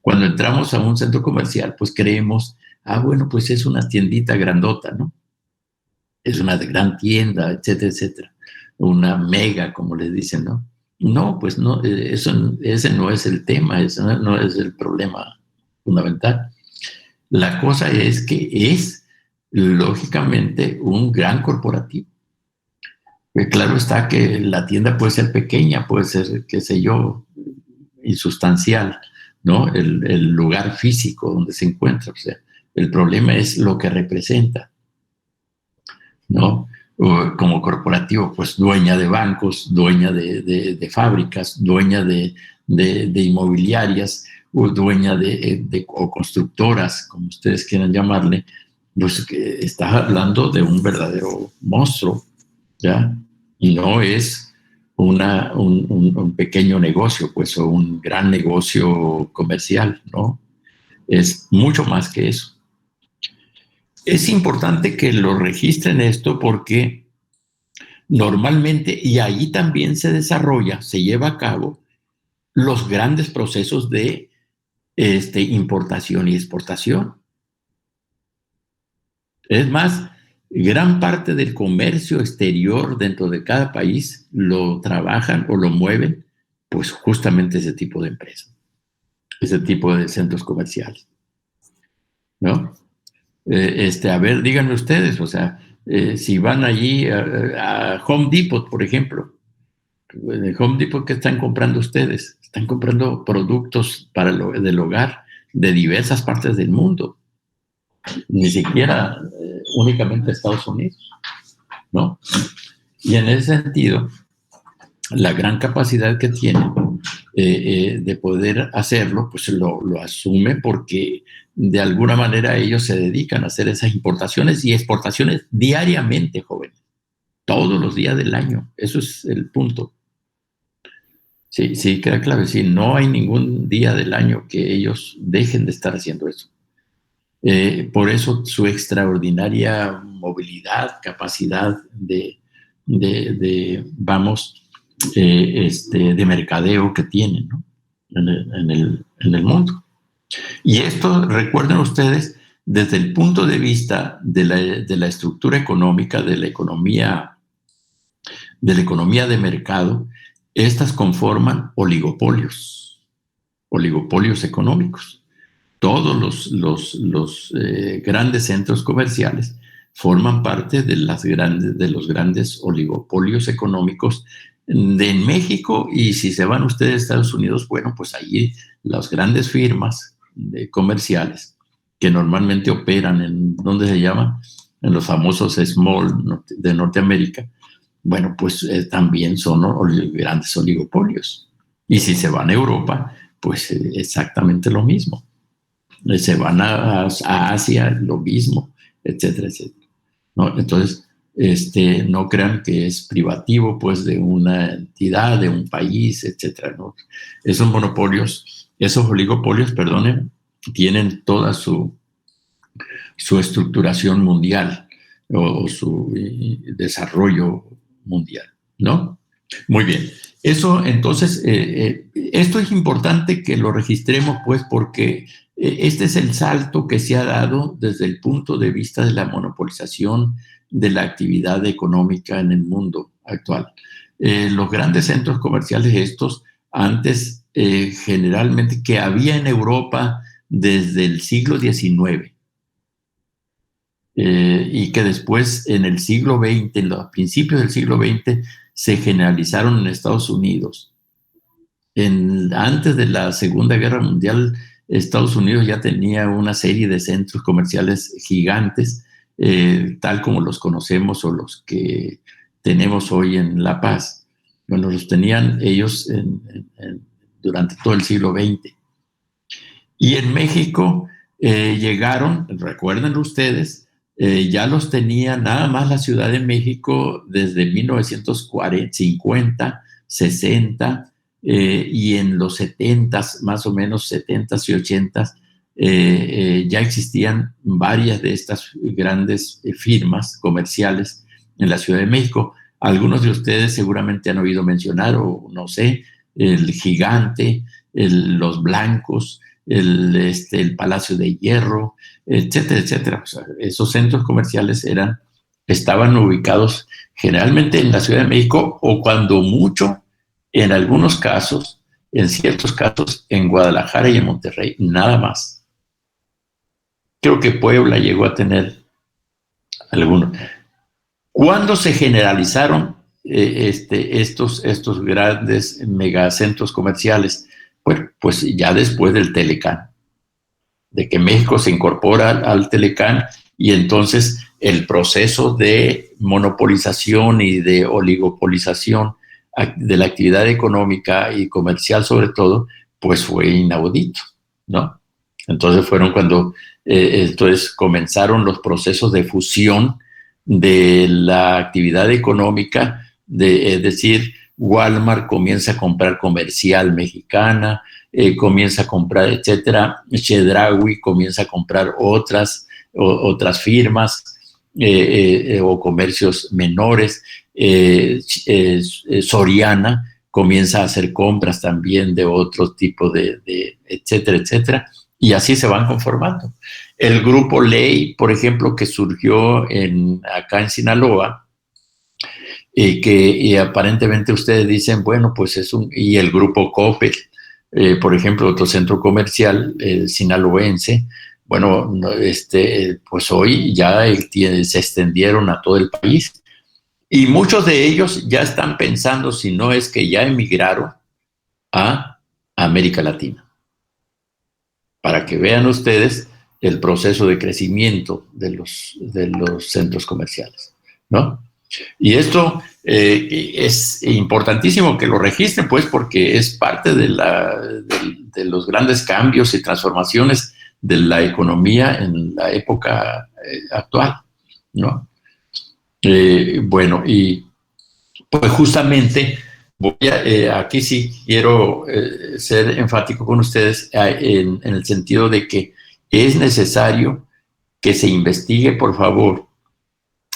cuando entramos a un centro comercial, pues creemos, bueno, pues es una tiendita grandota, ¿no? Es una gran tienda, etcétera, etcétera. Una mega, como les dicen, ¿no? No, pues no, ese no es el tema, ese no es el problema fundamental. La cosa es que es, lógicamente, un gran corporativo. Claro está que la tienda puede ser pequeña, puede ser, qué sé yo, insustancial, ¿no? El lugar físico donde se encuentra. O sea, el problema es lo que representa, ¿no? Como corporativo, pues dueña de bancos, dueña de fábricas, dueña de inmobiliarias, o dueña o constructoras, como ustedes quieran llamarle, pues que estás hablando de un verdadero monstruo, ¿ya? Y no es un pequeño negocio, pues, o un gran negocio comercial, ¿no? Es mucho más que eso. Es importante que lo registren esto porque normalmente, y ahí también se desarrolla, se lleva a cabo los grandes procesos de importación y exportación. Es más, gran parte del comercio exterior dentro de cada país lo trabajan o lo mueven, pues justamente ese tipo de empresas, ese tipo de centros comerciales, ¿no? A ver, díganme ustedes, o sea, si van allí a Home Depot, por ejemplo, en Home Depot, ¿qué están comprando ustedes? Están comprando productos del hogar de diversas partes del mundo, ni siquiera únicamente Estados Unidos, ¿no? Y en ese sentido, la gran capacidad que tienen de poder hacerlo, pues lo asume porque de alguna manera ellos se dedican a hacer esas importaciones y exportaciones diariamente, jóvenes, todos los días del año. Eso es el punto. Sí, sí, queda claro. Sí, no hay ningún día del año que ellos dejen de estar haciendo eso. Por eso su extraordinaria movilidad, capacidad de mercadeo que tienen, ¿no? en el mundo. Y esto, recuerden ustedes, desde el punto de vista de la estructura económica, de la economía de mercado, estas conforman oligopolios económicos. Todos los grandes centros comerciales forman parte de los grandes oligopolios económicos En México, y si se van ustedes a Estados Unidos, bueno, pues ahí las grandes firmas comerciales que normalmente operan en, ¿dónde se llama? En los famosos small de Norteamérica, bueno, pues también son grandes oligopolios. Y si se van a Europa, pues exactamente lo mismo. Se van a Asia, lo mismo, etcétera, etcétera, ¿no? Entonces, no crean que es privativo, pues, de una entidad, de un país, etcétera, ¿no? Esos monopolios, esos oligopolios, perdonen, tienen toda su estructuración mundial o su desarrollo mundial, ¿no? Muy bien. Eso, entonces, esto es importante que lo registremos, pues, porque este es el salto que se ha dado desde el punto de vista de la monopolización de la actividad económica en el mundo actual. Los grandes centros comerciales estos, antes generalmente que había en Europa desde el siglo XIX, y que después en el siglo XX, en los principios del siglo XX, se generalizaron en Estados Unidos. Antes de la Segunda Guerra Mundial, Estados Unidos ya tenía una serie de centros comerciales gigantes, tal como los conocemos o los que tenemos hoy en La Paz. Bueno, los tenían ellos durante todo el siglo XX. Y en México llegaron, recuerden ustedes, ya los tenía nada más la Ciudad de México desde 1950, 60, y en los 70s, más o menos 70s y 80s, ya existían varias de estas grandes firmas comerciales en la Ciudad de México. Algunos de ustedes seguramente han oído mencionar, o no sé, el Gigante, los Blancos, el Palacio de Hierro, etcétera, etcétera. O sea, esos centros comerciales estaban ubicados generalmente en la Ciudad de México o cuando mucho, en algunos casos, en ciertos casos, en Guadalajara y en Monterrey, nada más. Creo que Puebla llegó a tener algunos. ¿Cuándo se generalizaron estos grandes megacentros comerciales? Bueno, pues ya después del Telecán, de que México se incorpora al Telecán, y entonces el proceso de monopolización y de oligopolización de la actividad económica y comercial sobre todo, pues fue inaudito, ¿no? Entonces fueron cuando entonces comenzaron los procesos de fusión de la actividad económica, es decir, Walmart comienza a comprar Comercial Mexicana, comienza a comprar, etcétera. Chedraui comienza a comprar otras firmas o comercios menores. Soriana comienza a hacer compras también de otro tipo de etcétera, etcétera. Y así se van conformando. El grupo Ley, por ejemplo, que surgió acá en Sinaloa, que aparentemente ustedes dicen, bueno, pues y el grupo Coppel, por ejemplo, otro centro comercial sinaloense, bueno, pues hoy ya se extendieron a todo el país, y muchos de ellos ya están pensando, si no es que ya emigraron a América Latina, para que vean ustedes el proceso de crecimiento de los centros comerciales, ¿no? Y esto es importantísimo que lo registren, pues, porque es parte de los grandes cambios y transformaciones de la economía en la época actual, ¿no? Bueno, y pues justamente aquí sí quiero ser enfático con ustedes en el sentido de que es necesario que se investigue, por favor.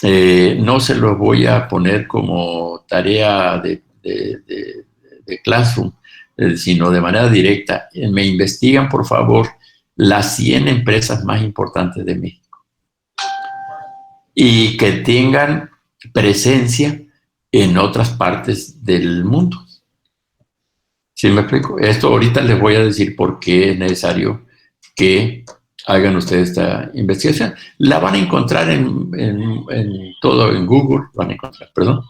No se lo voy a poner como tarea de Classroom, sino de manera directa. Me investigan, por favor, las 100 empresas más importantes de México y que tengan presencia en otras partes del mundo. ¿Sí me explico? Esto ahorita les voy a decir por qué es necesario que hagan ustedes esta investigación. La van a encontrar en todo, en Google, van a encontrar, perdón.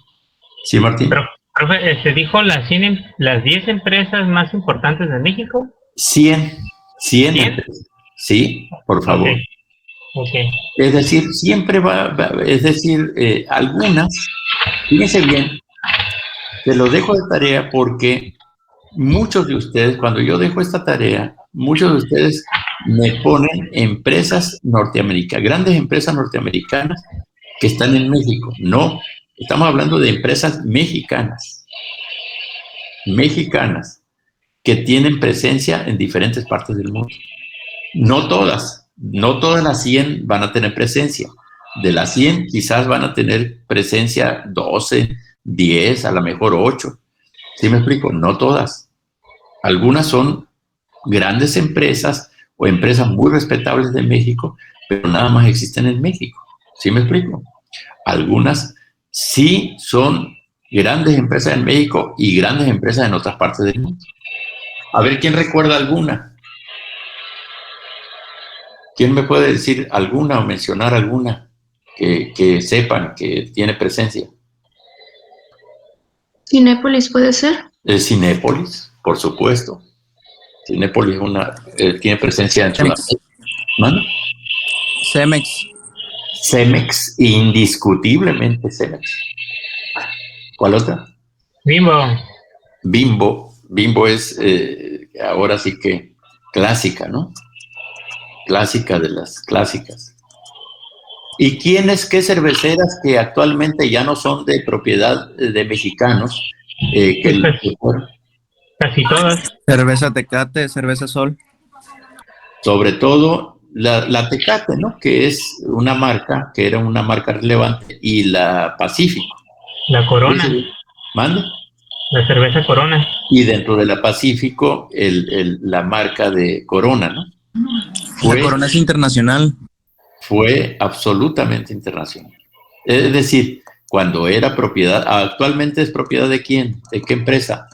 Sí, Martín. Profe, ¿se dijo las 10 empresas más importantes de México? 100 ¿100? empresas. Sí, por favor. Ok. Es decir, siempre es decir, algunas, fíjense bien, te lo dejo de tarea porque muchos de ustedes, cuando yo dejo esta tarea, muchos de ustedes me ponen empresas norteamericanas, grandes empresas norteamericanas que están en México. No, estamos hablando de empresas mexicanas, que tienen presencia en diferentes partes del mundo. No todas las 100 van a tener presencia. De las 100 quizás van a tener presencia 12, 10, a lo mejor 8. ¿Sí me explico? No todas. Algunas son grandes empresas o empresas muy respetables de México, pero nada más existen en México. ¿Sí me explico? Algunas sí son grandes empresas en México y grandes empresas en otras partes del mundo. A ver, ¿quién recuerda alguna? ¿Quién me puede decir alguna o mencionar alguna que sepan que tiene presencia? Cinépolis puede ser. Cinépolis, por supuesto. Cinépolis tiene presencia en Sudamérica. ¿Mano? Cemex. Cemex, indiscutiblemente Cemex. ¿Cuál otra? Bimbo. Bimbo es ahora sí que clásica, ¿no? Clásica de las clásicas. ¿Y qué cerveceras que actualmente ya no son de propiedad de mexicanos? Casi todas. Cerveza Tecate, cerveza Sol. Sobre todo la Tecate, ¿no? Que es una marca, que era una marca relevante, y la Pacífico. La Corona. ¿Mande? La cerveza Corona. Y dentro de la Pacífico, la marca de Corona, ¿no? La Corona es internacional. Fue absolutamente internacional. Es decir, cuando era propiedad, actualmente es propiedad ¿de quién? ¿De qué empresa?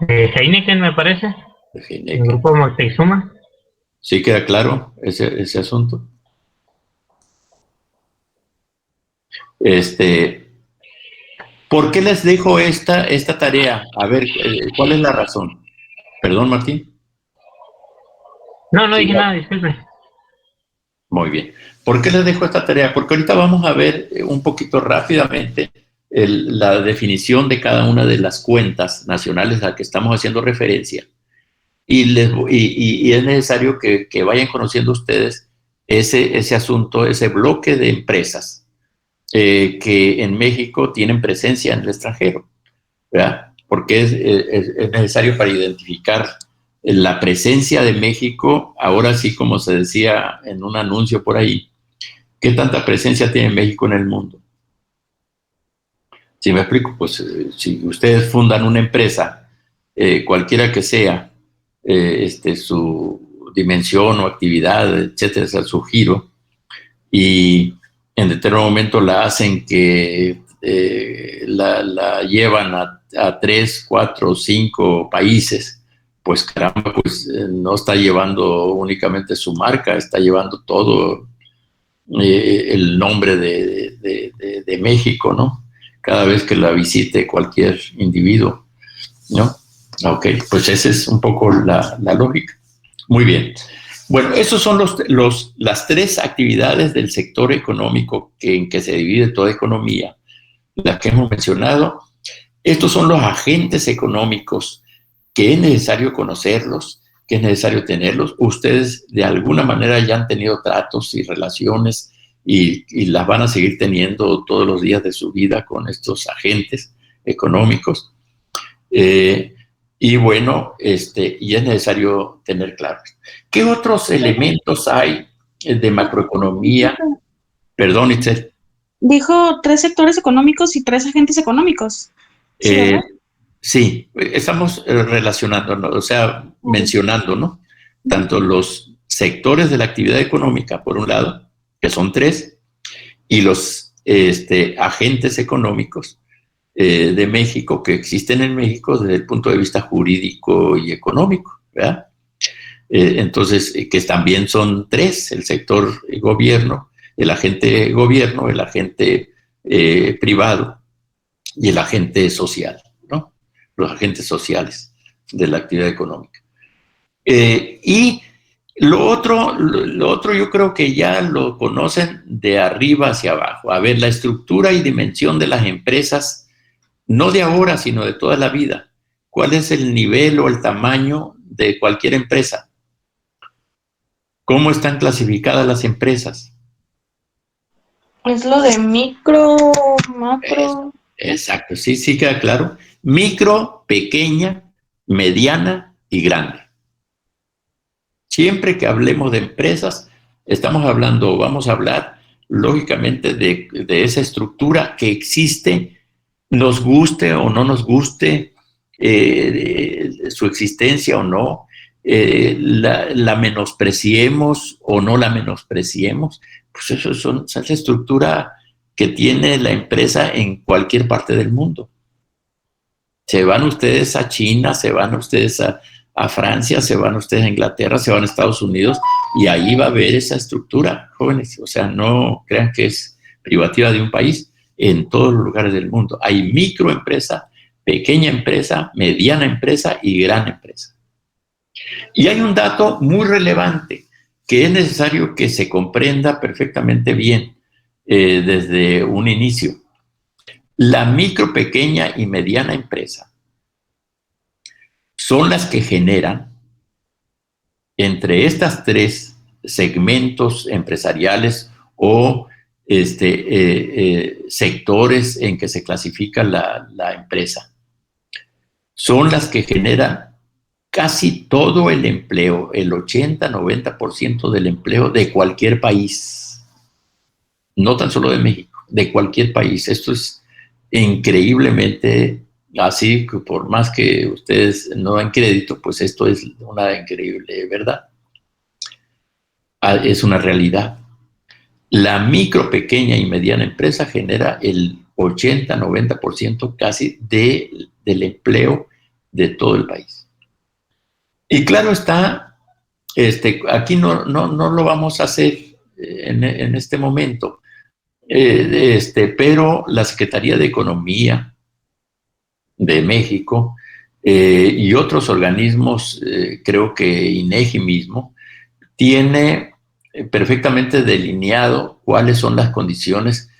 Heineken, me parece. De Heineken. El grupo Moctezuma. Sí, queda claro ese asunto. ¿Por qué les dejo esta tarea? A ver, ¿cuál es la razón? Perdón, Martín. No dije nada, disculpe. Muy bien. ¿Por qué les dejo esta tarea? Porque ahorita vamos a ver un poquito rápidamente la definición de cada una de las cuentas nacionales a las que estamos haciendo referencia. Y es necesario que vayan conociendo ustedes ese asunto, ese bloque de empresas que en México tienen presencia en el extranjero, ¿verdad? Porque es necesario para identificar la presencia de México, ahora sí, como se decía en un anuncio por ahí, ¿qué tanta presencia tiene México en el mundo? Si me explico, pues si ustedes fundan una empresa, cualquiera que sea, su dimensión o actividad, etcétera, su giro, y en determinado momento la hacen que la llevan a 3, 4, 5 países, pues caramba, pues no está llevando únicamente su marca, está llevando todo el nombre de México, ¿no? Cada vez que la visite cualquier individuo, ¿no? Ok, pues esa es un poco la lógica. Muy bien. Bueno, esos son las 3 actividades del sector económico en que se divide toda economía, las que hemos mencionado. Estos son los agentes económicos que es necesario conocerlos, que es necesario tenerlos. Ustedes de alguna manera ya han tenido tratos y relaciones y las van a seguir teniendo todos los días de su vida con estos agentes económicos. Y bueno, y es necesario tener claros. ¿Qué otros elementos hay de macroeconomía? Perdón, Itzel. Dijo 3 sectores económicos y 3 agentes económicos. Sí, estamos relacionando, o sea, mencionando, ¿no? Tanto los sectores de la actividad económica, por un lado, que son 3, y los agentes económicos de México, que existen en México desde el punto de vista jurídico y económico, ¿verdad? Entonces, que también son 3, el sector gobierno, el agente gobierno, el agente privado y el agente social. los agentes sociales de la actividad económica. Y lo otro yo creo que ya lo conocen de arriba hacia abajo. A ver, la estructura y dimensión de las empresas, no de ahora, sino de toda la vida. ¿Cuál es el nivel o el tamaño de cualquier empresa? ¿Cómo están clasificadas las empresas? Es lo de micro, macro. Exacto, sí queda claro. Micro, pequeña, mediana y grande. Siempre que hablemos de empresas, vamos a hablar lógicamente de esa estructura que existe, nos guste o no nos guste su existencia o no, la menospreciemos o no la menospreciemos, pues esa es la estructura que tiene la empresa en cualquier parte del mundo. Se van ustedes a China, se van ustedes a Francia, se van ustedes a Inglaterra, se van a Estados Unidos y ahí va a haber esa estructura, jóvenes. O sea, no crean que es privativa de un país. En todos los lugares del mundo hay microempresa, pequeña empresa, mediana empresa y gran empresa. Y hay un dato muy relevante que es necesario que se comprenda perfectamente bien desde un inicio. La micro, pequeña y mediana empresa son las que generan entre estas tres segmentos empresariales o sectores en que se clasifica la empresa. Son las que generan casi todo el empleo, el 80-90% del empleo de cualquier país. No tan solo de México, de cualquier país. Esto es increíblemente así, que por más que ustedes no den crédito, pues esto es una increíble verdad. Es una realidad. La micro, pequeña y mediana empresa genera el 80-90% casi del empleo de todo el país. Y claro está, aquí no lo vamos a hacer en este momento, pero la Secretaría de Economía de México y otros organismos, creo que INEGI mismo, tiene perfectamente delineado cuáles son las condiciones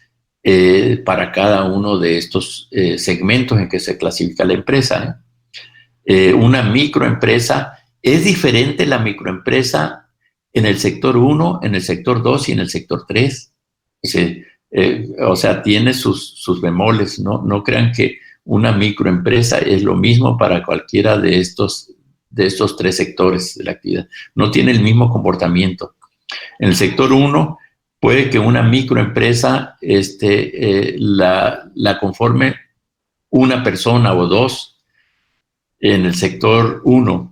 para cada uno de estos segmentos en que se clasifica la empresa. Una microempresa, es diferente la microempresa en el sector 1, en el sector 2 y en el sector 3. O sea, tiene sus bemoles, ¿no? No crean que una microempresa es lo mismo para cualquiera de estos tres sectores de la actividad. No tiene el mismo comportamiento. En el sector 1 puede que una microempresa la conforme una persona o dos en el sector 1,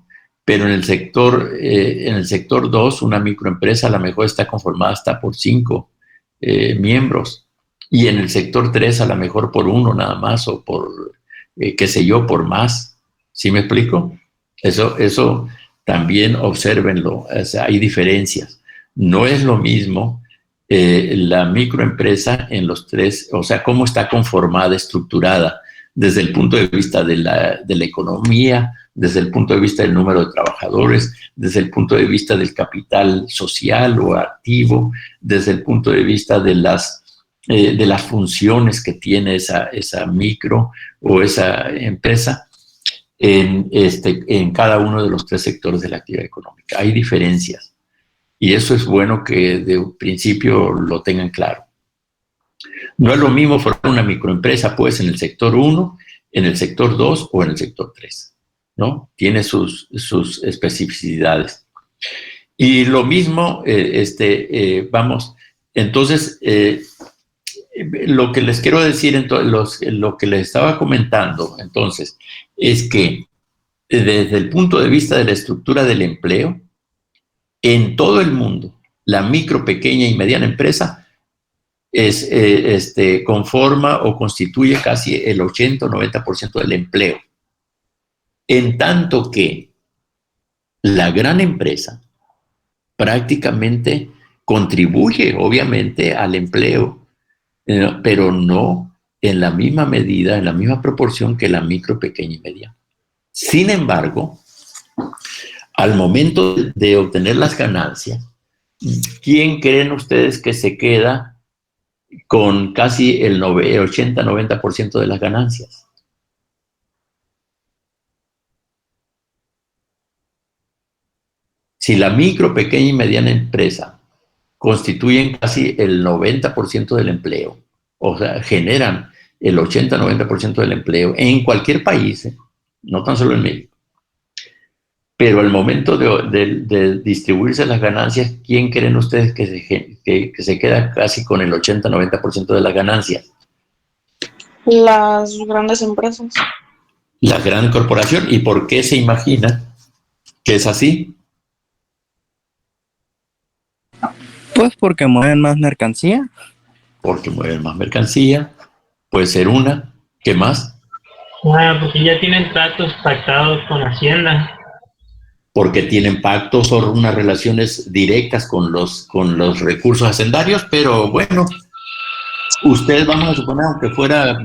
pero en el sector 2 una microempresa a lo mejor está conformada hasta por 5 miembros, y en el sector 3 a lo mejor por 1 nada más, o por, qué sé yo, por más. ¿Sí me explico? Eso también obsérvenlo. O sea, hay diferencias. No es lo mismo la microempresa en los tres, o sea, cómo está conformada, estructurada, desde el punto de vista de la economía, desde el punto de vista del número de trabajadores, desde el punto de vista del capital social o activo, desde el punto de vista de las funciones que tiene esa micro o esa empresa en cada uno de los tres sectores de la actividad económica. Hay diferencias y eso es bueno que de un principio lo tengan claro. No es lo mismo formar una microempresa pues en el sector 1, en el sector 2 o en el sector 3, ¿no? Tiene sus especificidades. Y lo mismo, vamos, entonces, lo que les quiero decir, lo que les estaba comentando, entonces, es que desde el punto de vista de la estructura del empleo, en todo el mundo, la micro, pequeña y mediana empresa conforma o constituye casi el 80 o 90% del empleo. En tanto que la gran empresa prácticamente contribuye, obviamente, al empleo, pero no en la misma medida, en la misma proporción que la micro, pequeña y mediana. Sin embargo, al momento de obtener las ganancias, ¿quién creen ustedes que se queda con casi el 80-90% de las ganancias? Si la micro, pequeña y mediana empresa constituyen casi el 90% del empleo, o sea, generan el 80-90% del empleo en cualquier país, no tan solo en México. Pero al momento de distribuirse las ganancias, ¿quién creen ustedes que se queda casi con el 80-90% de las ganancias? Las grandes empresas. La gran corporación. ¿Y por qué se imagina que es así? Pues porque mueven más mercancía. Porque mueven más mercancía. Puede ser una. ¿Qué más? Porque ya tienen tratos pactados con Hacienda. Porque tienen pactos o unas relaciones directas con los recursos hacendarios, pero bueno, ustedes, vamos a suponer, aunque fuera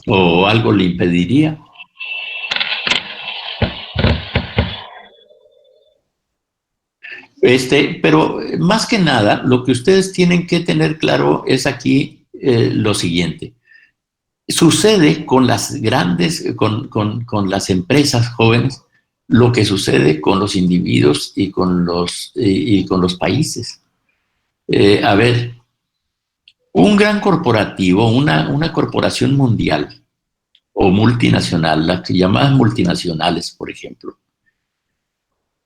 o algo le impediría. Pero más que nada, lo que ustedes tienen que tener claro es aquí lo siguiente. Sucede con las grandes, con las empresas jóvenes, lo que sucede con los individuos y con los países. A ver, un gran corporativo, una corporación mundial o multinacional, las llamadas multinacionales, por ejemplo,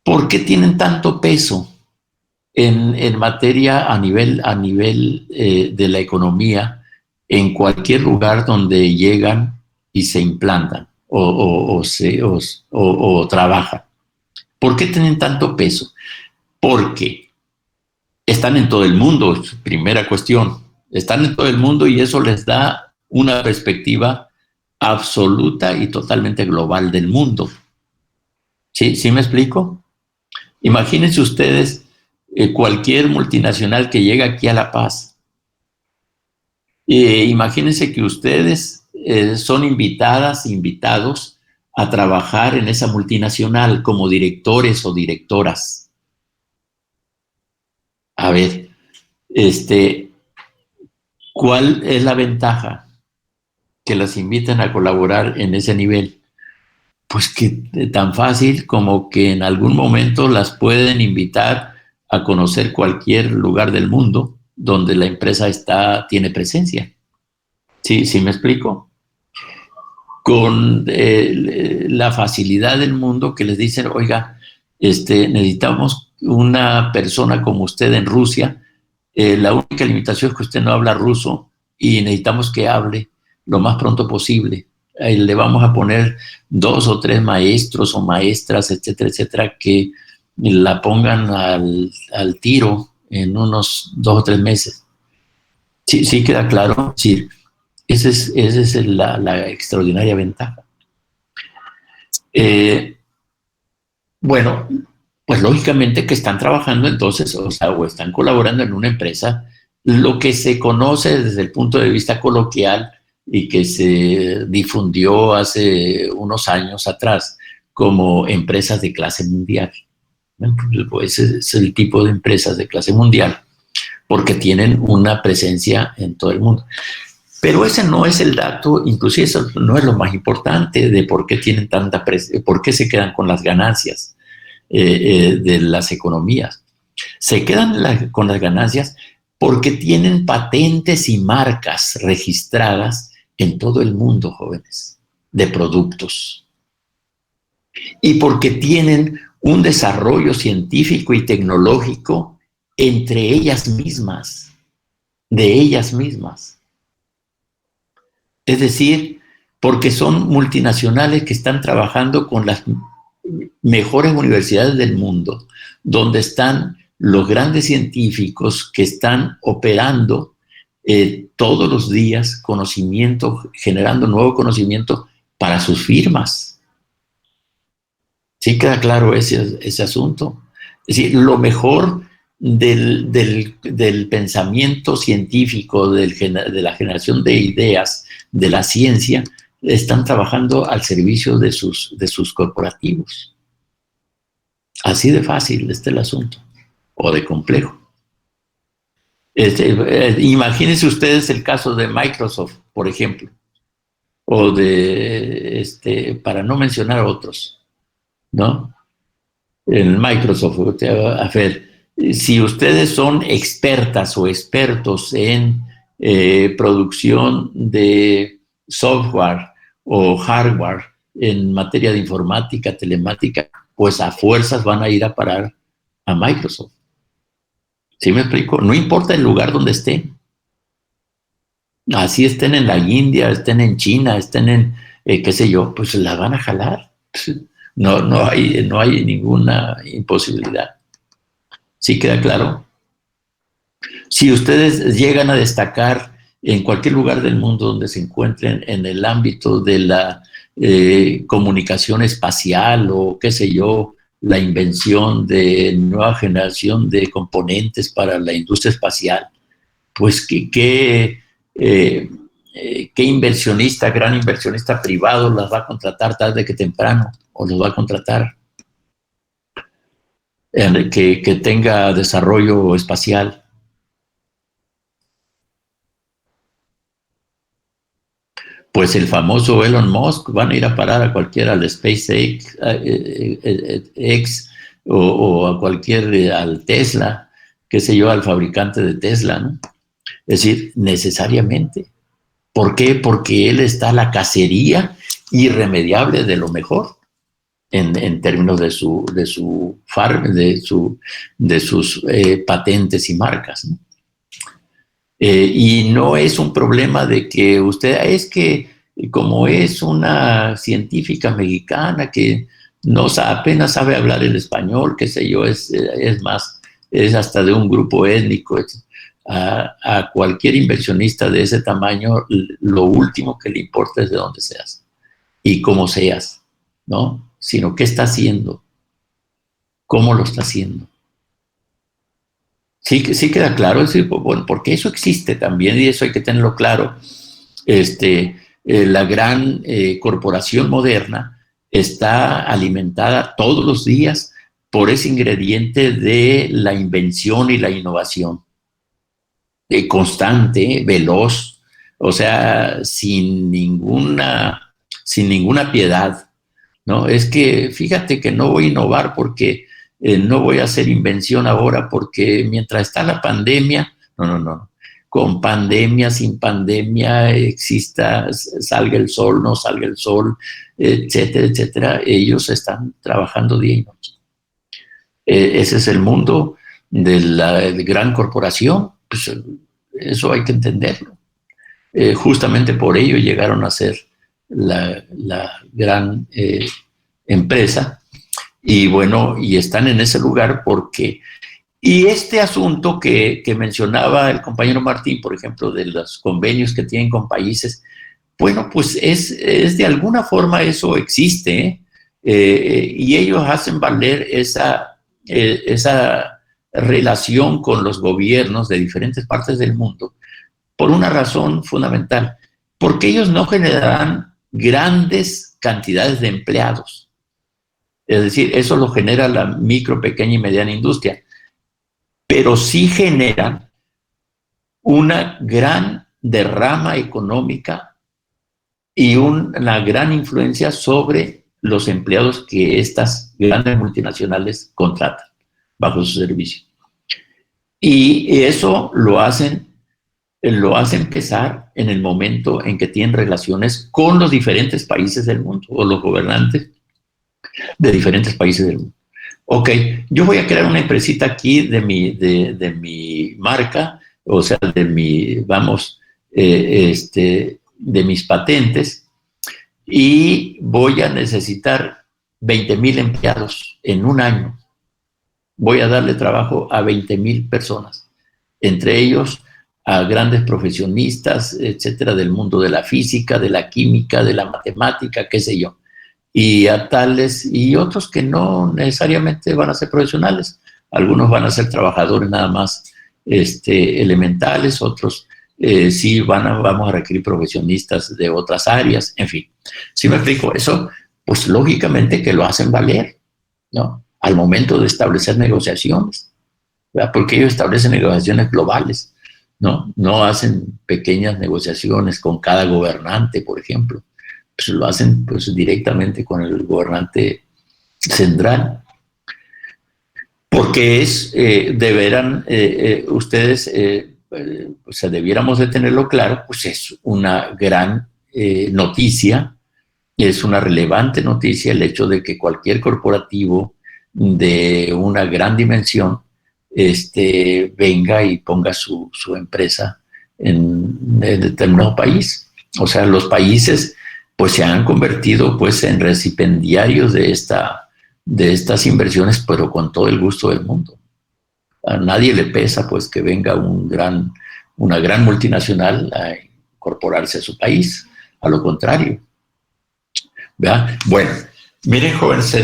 ¿por qué tienen tanto peso en materia a nivel de la economía en cualquier lugar donde llegan y se implantan o trabajan? ¿Por qué tienen tanto peso? Porque están en todo el mundo, primera cuestión. Están en todo el mundo y eso les da una perspectiva absoluta y totalmente global del mundo. ¿Sí me explico? Imagínense ustedes cualquier multinacional que llega aquí a La Paz. Imagínense que ustedes son invitados a trabajar en esa multinacional como directores o directoras. A ver, ¿cuál es la ventaja? Que las inviten a colaborar en ese nivel. Pues que tan fácil como que en algún momento las pueden invitar a conocer cualquier lugar del mundo donde la empresa tiene presencia. ¿Sí me explico? Con la facilidad del mundo que les dicen, oiga, necesitamos una persona como usted en Rusia, la única limitación es que usted no habla ruso y necesitamos que hable lo más pronto posible. Ahí le vamos a poner 2 o 3 maestros o maestras, etcétera, etcétera, que la pongan al tiro en unos 2 o 3 meses. Sí queda claro. Sí, esa es la extraordinaria ventaja. Bueno, pues lógicamente que están trabajando entonces, o están colaborando en una empresa, lo que se conoce desde el punto de vista coloquial y que se difundió hace unos años atrás como empresas de clase mundial. Pues ese es el tipo de empresas de clase mundial, porque tienen una presencia en todo el mundo. Pero ese no es el dato, inclusive eso no es lo más importante de por qué tienen tanta presencia, por qué se quedan con las ganancias de las economías. Se quedan con las ganancias porque tienen patentes y marcas registradas en todo el mundo, jóvenes, de productos. Y porque tienen un desarrollo científico y tecnológico entre ellas mismas, de ellas mismas. Es decir, porque son multinacionales que están trabajando con las mejores universidades del mundo, donde están los grandes científicos que están operando todos los días conocimiento, generando nuevo conocimiento para sus firmas. ¿Sí queda claro ese asunto? Es decir, lo mejor del pensamiento científico, de la generación de ideas, de la ciencia, están trabajando al servicio de sus corporativos. Así de fácil está el asunto, o de complejo. Imagínense ustedes el caso de Microsoft, por ejemplo, o para no mencionar otros, ¿no? En Microsoft, a ver, si ustedes son expertas o expertos en producción de software o hardware en materia de informática, telemática, pues a fuerzas van a ir a parar a Microsoft. ¿Sí me explico? No importa el lugar donde estén. Así estén en la India, estén en China, estén en, qué sé yo, pues la van a jalar. No hay ninguna imposibilidad. ¿Sí queda claro? Si ustedes llegan a destacar en cualquier lugar del mundo donde se encuentren en el ámbito de la comunicación espacial o qué sé yo, la invención de nueva generación de componentes para la industria espacial, pues qué inversionista, gran inversionista privado las va a contratar tarde que temprano, o los va a contratar que tenga desarrollo espacial. Pues el famoso Elon Musk van a ir a parar a cualquiera, al SpaceX o a cualquier, al Tesla, qué sé yo, al fabricante de Tesla, ¿no? Es decir, necesariamente. ¿Por qué? Porque él está a la cacería irremediable de lo mejor en términos de sus patentes y marcas, ¿no? Y no es un problema de que usted, es que como es una científica mexicana que apenas sabe hablar el español, qué sé yo, es hasta de un grupo étnico. A cualquier inversionista de ese tamaño, lo último que le importa es de dónde seas y cómo seas, ¿no? Sino qué está haciendo, cómo lo está haciendo. Sí queda claro, bueno, porque eso existe también y eso hay que tenerlo claro. La gran corporación moderna está alimentada todos los días por ese ingrediente de la invención y la innovación. Constante, veloz, o sea, sin ninguna piedad, ¿no? Es que fíjate que no voy a innovar porque no voy a hacer invención ahora porque mientras está la pandemia, no. Con pandemia, sin pandemia, salga el sol, no salga el sol, etcétera, etcétera. Ellos están trabajando día y noche. Ese es el mundo de la gran corporación. Pues eso hay que entenderlo. Justamente por ello llegaron a ser la gran empresa. Y bueno, y están en ese lugar porque... Y este asunto que mencionaba el compañero Martín, por ejemplo, de los convenios que tienen con países, bueno, pues es de alguna forma eso existe, y ellos hacen valer esa relación con los gobiernos de diferentes partes del mundo por una razón fundamental, porque ellos no generarán grandes cantidades de empleados. Es decir, eso lo genera la micro, pequeña y mediana industria, pero sí generan una gran derrama económica y una gran influencia sobre los empleados que estas grandes multinacionales contratan bajo su servicio. Y eso lo hace empezar en el momento en que tienen relaciones con los diferentes países del mundo o los gobernantes de diferentes países del mundo. Ok, yo voy a crear una empresita aquí de mi marca, o sea, de mis patentes, y voy a necesitar 20,000 empleados en un año. Voy a darle trabajo a 20,000 personas, entre ellos a grandes profesionistas, etcétera, del mundo de la física, de la química, de la matemática, qué sé yo. Y a tales y otros que no necesariamente van a ser profesionales, algunos van a ser trabajadores nada más elementales, otros sí vamos a requerir profesionistas de otras áreas, en fin. Si me explico eso, pues lógicamente que lo hacen valer, ¿no? Al momento de establecer negociaciones, ¿verdad? Porque ellos establecen negociaciones globales, ¿no? No hacen pequeñas negociaciones con cada gobernante, por ejemplo. Pues lo hacen pues directamente con el gobernante central. Porque deberán ustedes, pues debiéramos de tenerlo claro, pues es una gran noticia, es una relevante noticia el hecho de que cualquier corporativo de una gran dimensión venga y ponga su empresa en determinado país. O sea, los países pues se han convertido pues en recipendiarios de estas inversiones, pero con todo el gusto del mundo. A nadie le pesa pues que venga una gran multinacional a incorporarse a su país, a lo contrario. ¿Verdad? Bueno, miren, joven, se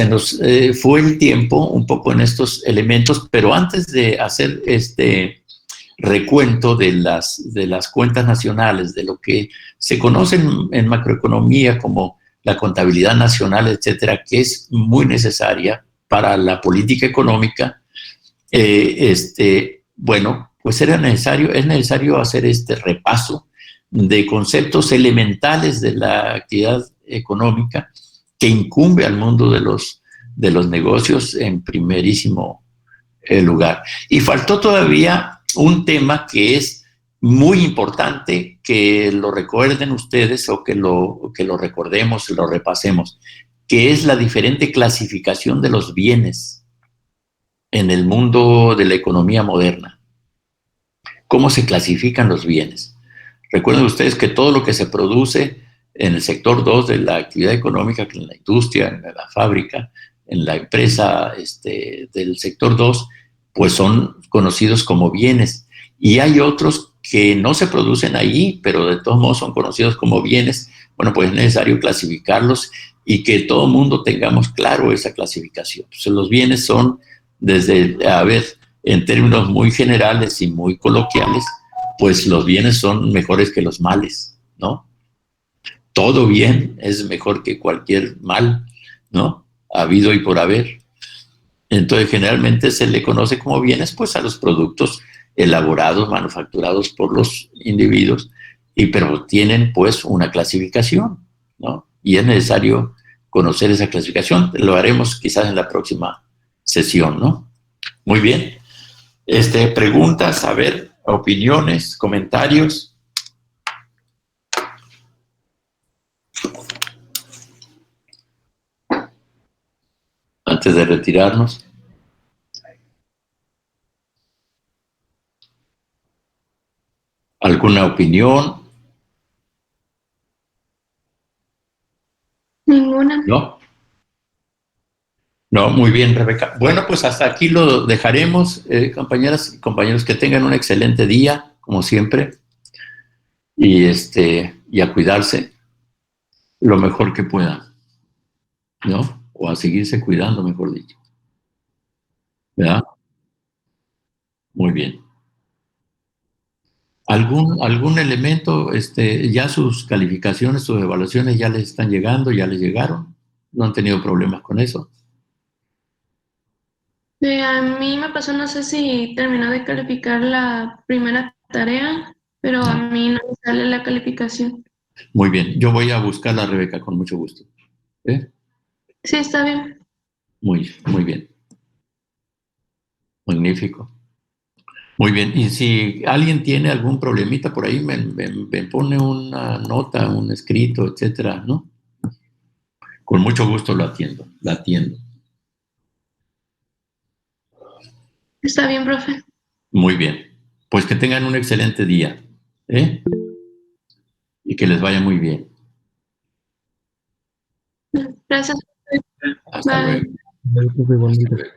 nos fue el tiempo un poco en estos elementos, pero antes de hacer este recuento de las cuentas nacionales, de lo que se conoce en macroeconomía como la contabilidad nacional, etcétera, que es muy necesaria para la política económica, bueno, pues es necesario hacer este repaso de conceptos elementales de la actividad económica que incumbe al mundo de los negocios en primerísimo lugar. Y faltó todavía un tema que es muy importante, que lo recuerden ustedes o que lo recordemos, lo repasemos, que es la diferente clasificación de los bienes en el mundo de la economía moderna. ¿Cómo se clasifican los bienes? Recuerden ustedes que todo lo que se produce en el sector 2 de la actividad económica, que en la industria, en la fábrica, en la empresa del sector 2, pues son conocidos como bienes. Y hay otros que no se producen ahí, pero de todos modos son conocidos como bienes. Bueno, pues es necesario clasificarlos y que todo el mundo tengamos claro esa clasificación. Pues los bienes son en términos muy generales y muy coloquiales, pues los bienes son mejores que los males, ¿no? Todo bien es mejor que cualquier mal, ¿no? Habido y por haber. Entonces, generalmente se le conoce como bienes, pues, a los productos elaborados, manufacturados por los individuos, pero tienen, pues, una clasificación, ¿no? Y es necesario conocer esa clasificación. Lo haremos quizás en la próxima sesión, ¿no? Muy bien. Preguntas, a ver, opiniones, comentarios. Antes de retirarnos. ¿Alguna opinión? Ninguna. ¿No? No, muy bien, Rebeca. Bueno, pues hasta aquí lo dejaremos, compañeras y compañeros, que tengan un excelente día, como siempre, y a cuidarse lo mejor que puedan, ¿no? O a seguirse cuidando, mejor dicho. ¿Verdad? Muy bien. ¿Algún elemento, ya sus calificaciones, sus evaluaciones ya les están llegando, ya les llegaron? ¿No han tenido problemas con eso? A mí me pasó, no sé si terminó de calificar la primera tarea, pero a mí no me sale la calificación. Muy bien, yo voy a buscarla, Rebeca, con mucho gusto. ¿Eh? Sí, está bien. Muy bien. Magnífico. Muy bien, y si alguien tiene algún problemita por ahí, me pone una nota, un escrito, etcétera, ¿no? Con mucho gusto la atiendo. Está bien, profe. Muy bien. Pues que tengan un excelente día, ¿eh? Y que les vaya muy bien. Gracias. Hasta Bye. luego. Hasta luego.